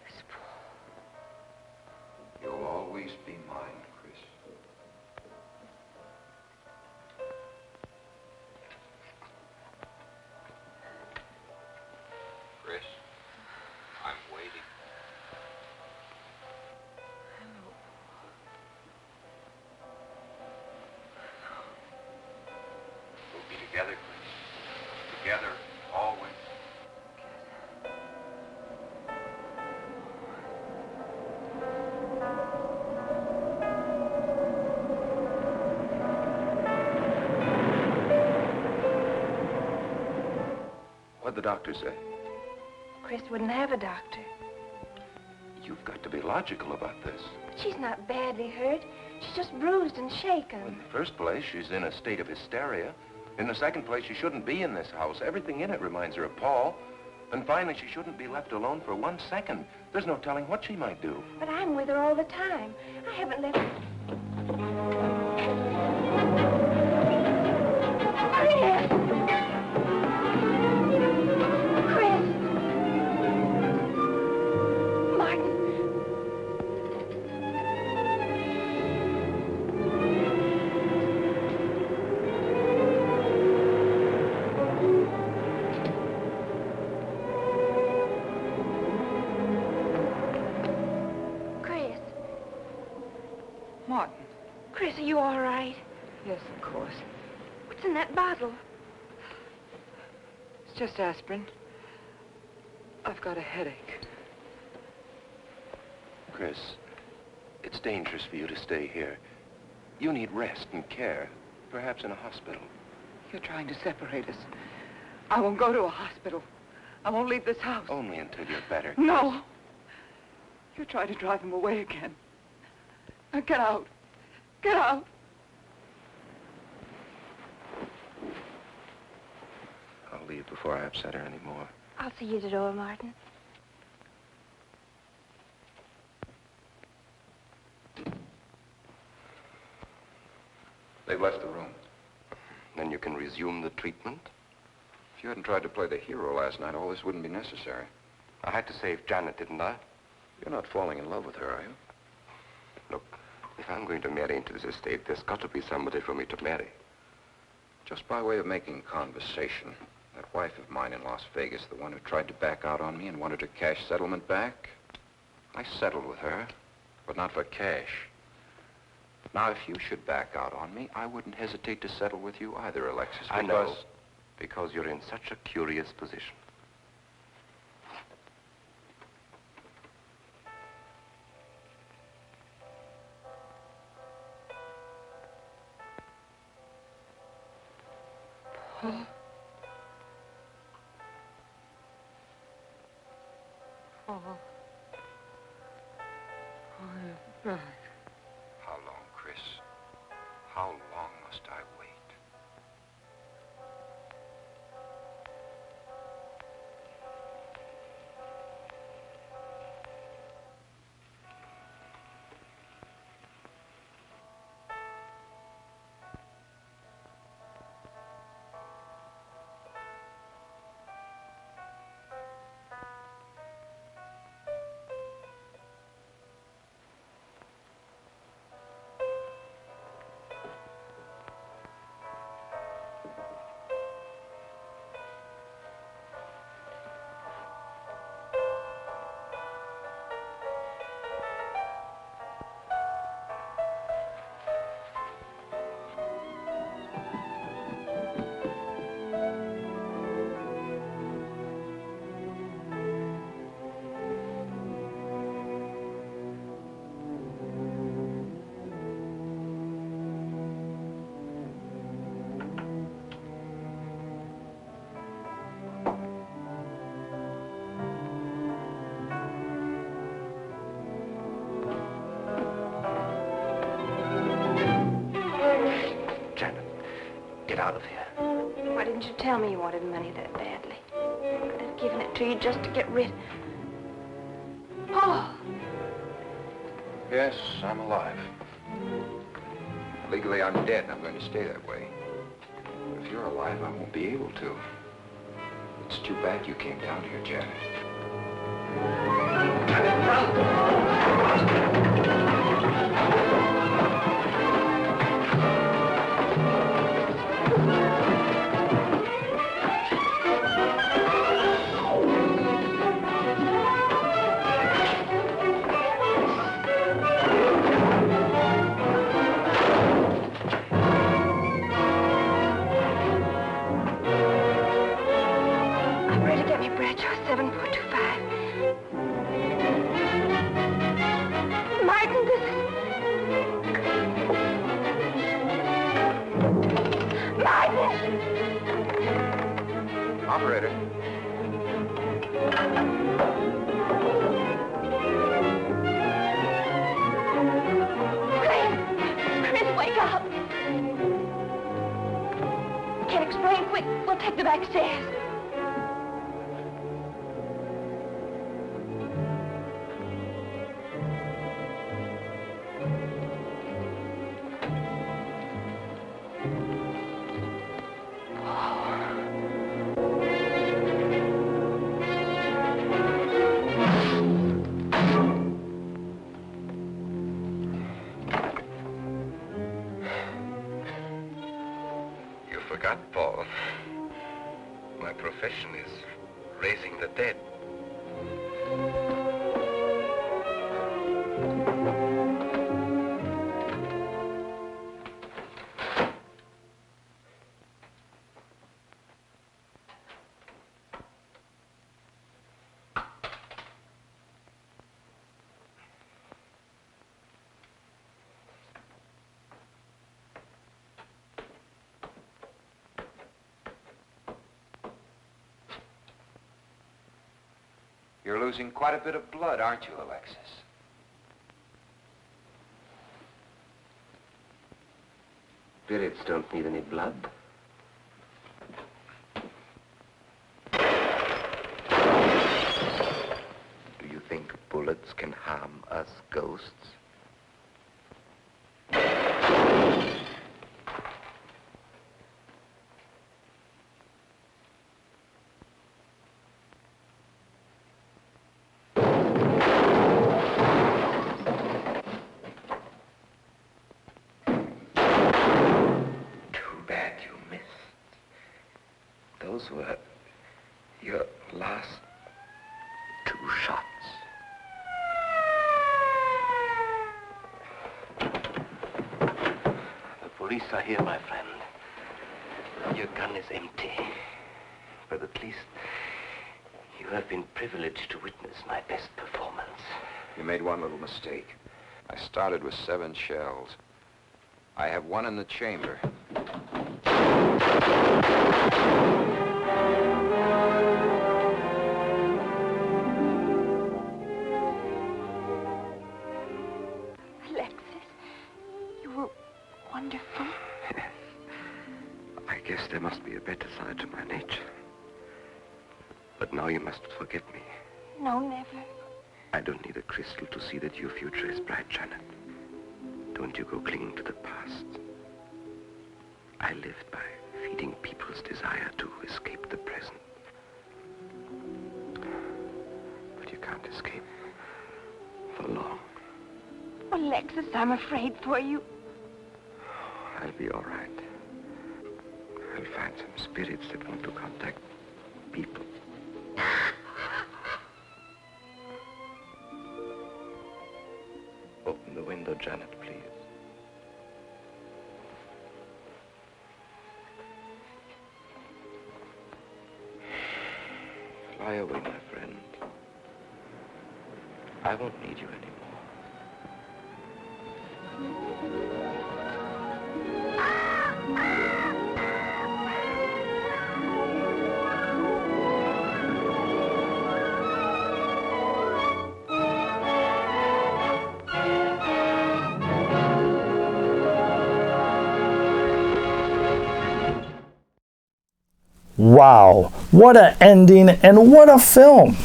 Miss Paul. You'll always be mine, Chris. Chris, I'm waiting. We'll be together, Chris. Together, always. What'd the doctor say? Chris wouldn't have a doctor. You've got to be logical about this. But she's not badly hurt. She's just bruised and shaken. In the first place, she's in a state of hysteria. In the second place, she shouldn't be in this house. Everything in it reminds her of Paul. And finally, she shouldn't be left alone for 1 second. There's no telling what she might do. But I'm with her all the time. I haven't left... Chris! Chris! Martin! Chris! Martin. Chris, are you all right? Yes, of course. What's in that bottle? It's just aspirin. I've got a headache. Chris, it's dangerous for you to stay here. You need rest and care, perhaps in a hospital. You're trying to separate us. I won't go to a hospital. I won't leave this house. Only until you're better. No. You're trying to drive him away again. Now get out. Get out. I'll leave before I upset her anymore. I'll see you at the door, Martin. They've left the room. Then you can resume the treatment. If you hadn't tried to play the hero last night, all this wouldn't be necessary. I had to save Janet, didn't I? You're not falling in love with her, are you? Look, if I'm going to marry into this estate, there's got to be somebody for me to marry. Just by way of making conversation, that wife of mine in Las Vegas, the one who tried to back out on me and wanted her cash settlement back, I settled with her, but not for cash. Now, if you should back out on me, I wouldn't hesitate to settle with you either, Alexis, I know, because you're in such a curious position. Paul. Paul. Paul, you're back. How long, Chris? How long must I wait? tell me you wanted money that badly. I could have given it to you just to get rid... Paul! Yes, I'm alive. Legally, I'm dead, and I'm going to stay that way. But if you're alive, I won't be able to. It's too bad you came down here, Janet. Operator. Chris, wake up! Can't explain. Quick, we'll take the back stairs. Forgot, Paul. My profession is raising the dead. You're losing quite a bit of blood, aren't you, Alexis? Spirits don't need any blood. Do you think bullets can harm us ghosts? Those were your last 2 shots. The police are here, my friend. Your gun is empty. But at least you have been privileged to witness my best performance. You made one little mistake. I started with 7 shells. I have 1 in the chamber. Alexis, you were wonderful. I guess there must be a better side to my nature. But now you must forget me. No, never. I don't need a crystal to see that your future is bright, Janet. Don't you go clinging to the past. I lived by feeding people's desire to escape the present. But you can't escape for long. Alexis, I'm afraid for you. I'll be all right. I'll find some spirits that want to contact people. Open the window, Janet, please. Fly away, my friend. I won't need you anymore. Wow, what an ending and what a film.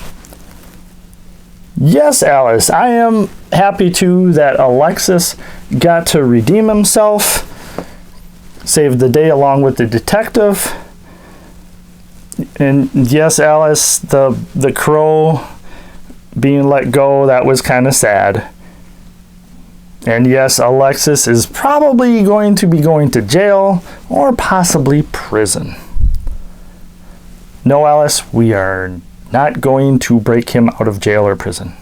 Yes, Alice, I am happy too that Alexis got to redeem himself, save the day along with the detective. And yes, Alice, the crow being let go, that was kind of sad. And yes, Alexis is probably going to be going to jail or possibly prison. No, Alice, we are not going to break him out of jail or prison.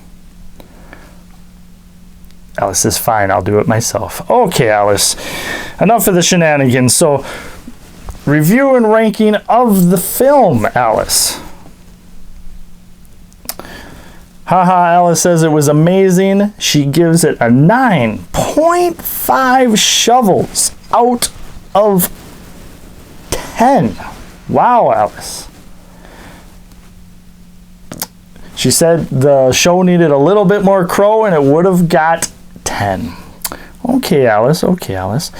Alice is fine, I'll do it myself. Okay, Alice, enough of the shenanigans. So, review and ranking of the film, Alice. Haha, Alice says it was amazing. She gives it a 9.5 shovels out of 10. Wow, Alice. She said the show needed a little bit more crow and it would have got 10. Okay, Alice. Okay, Alice.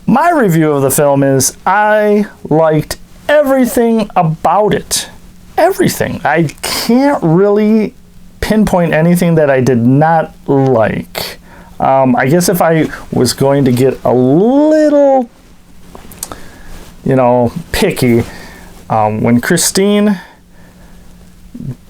My review of the film is I liked everything about it. Everything. I can't really pinpoint anything that I did not like. I guess if I was going to get a little, picky, when Christine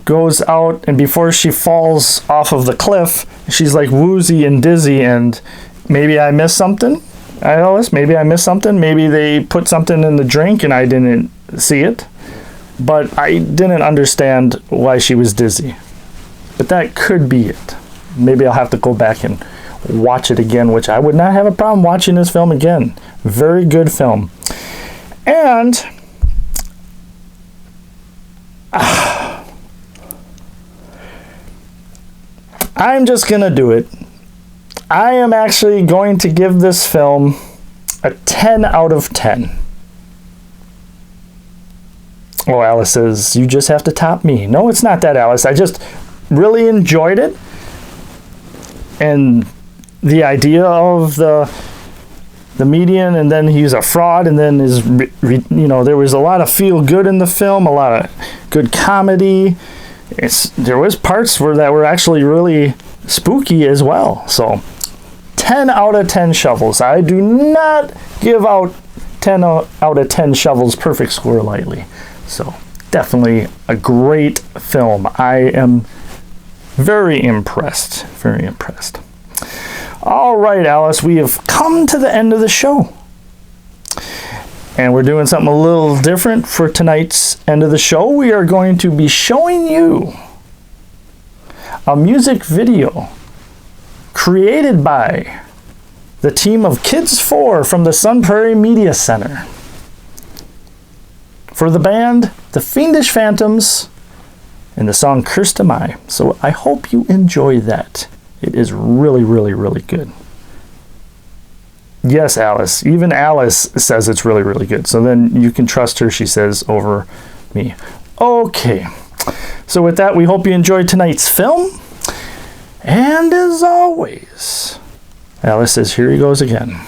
goes out and before she falls off of the cliff, she's like woozy and dizzy, and maybe I missed something. Maybe I missed something. Maybe they put something in the drink and I didn't see it. But I didn't understand why she was dizzy. But that could be it. Maybe I'll have to go back and watch it again, which I would not have a problem watching this film again. Very good film. And I'm just going to do it. I am actually going to give this film a 10 out of 10. Oh, Alice says, you just have to top me. No, it's not that, Alice. I just really enjoyed it. And the idea of the median, and then he's a fraud, and then there was a lot of feel good in the film, a lot of good comedy. There was parts that were actually really spooky as well. So 10 out of 10 shovels. I do not give out 10 out of 10 shovels perfect score lightly. So definitely a great film. I am very impressed. Very impressed. All right, Alice, we have come to the end of the show. And we're doing something a little different for tonight's end of the show. We are going to be showing you a music video created by the team of Kids 4 from the Sun Prairie Media Center for the band The Fiendish Phantoms and the song Cursed Am I. So I hope you enjoy that. It is really, really, really good. Yes, Alice. Even Alice says it's really, really good. So then you can trust her, she says, over me. Okay. So with that, we hope you enjoyed tonight's film. And as always, Alice says, here he goes again.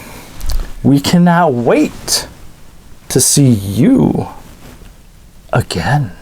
We cannot wait to see you again.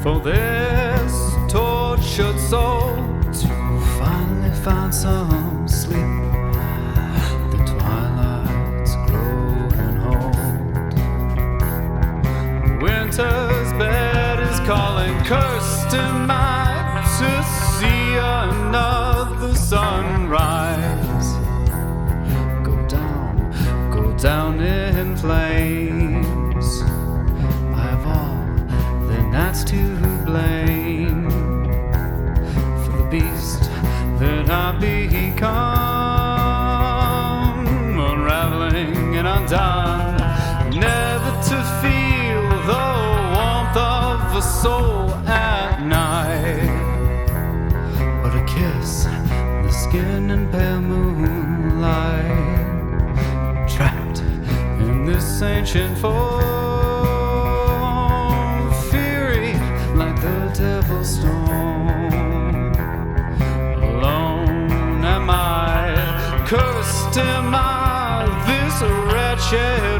For this tortured soul to finally find some sleep. The twilight's growing old. Winter's bed is calling, cursed am I to see another sunrise. Go down in flames. I've all the nights to blame. become unraveling and undone, never to feel the warmth of a soul at night, but a kiss in the skin and pale moonlight, trapped in this ancient form, fury like the devil's storm. Alone am I, cursed am I, this wretched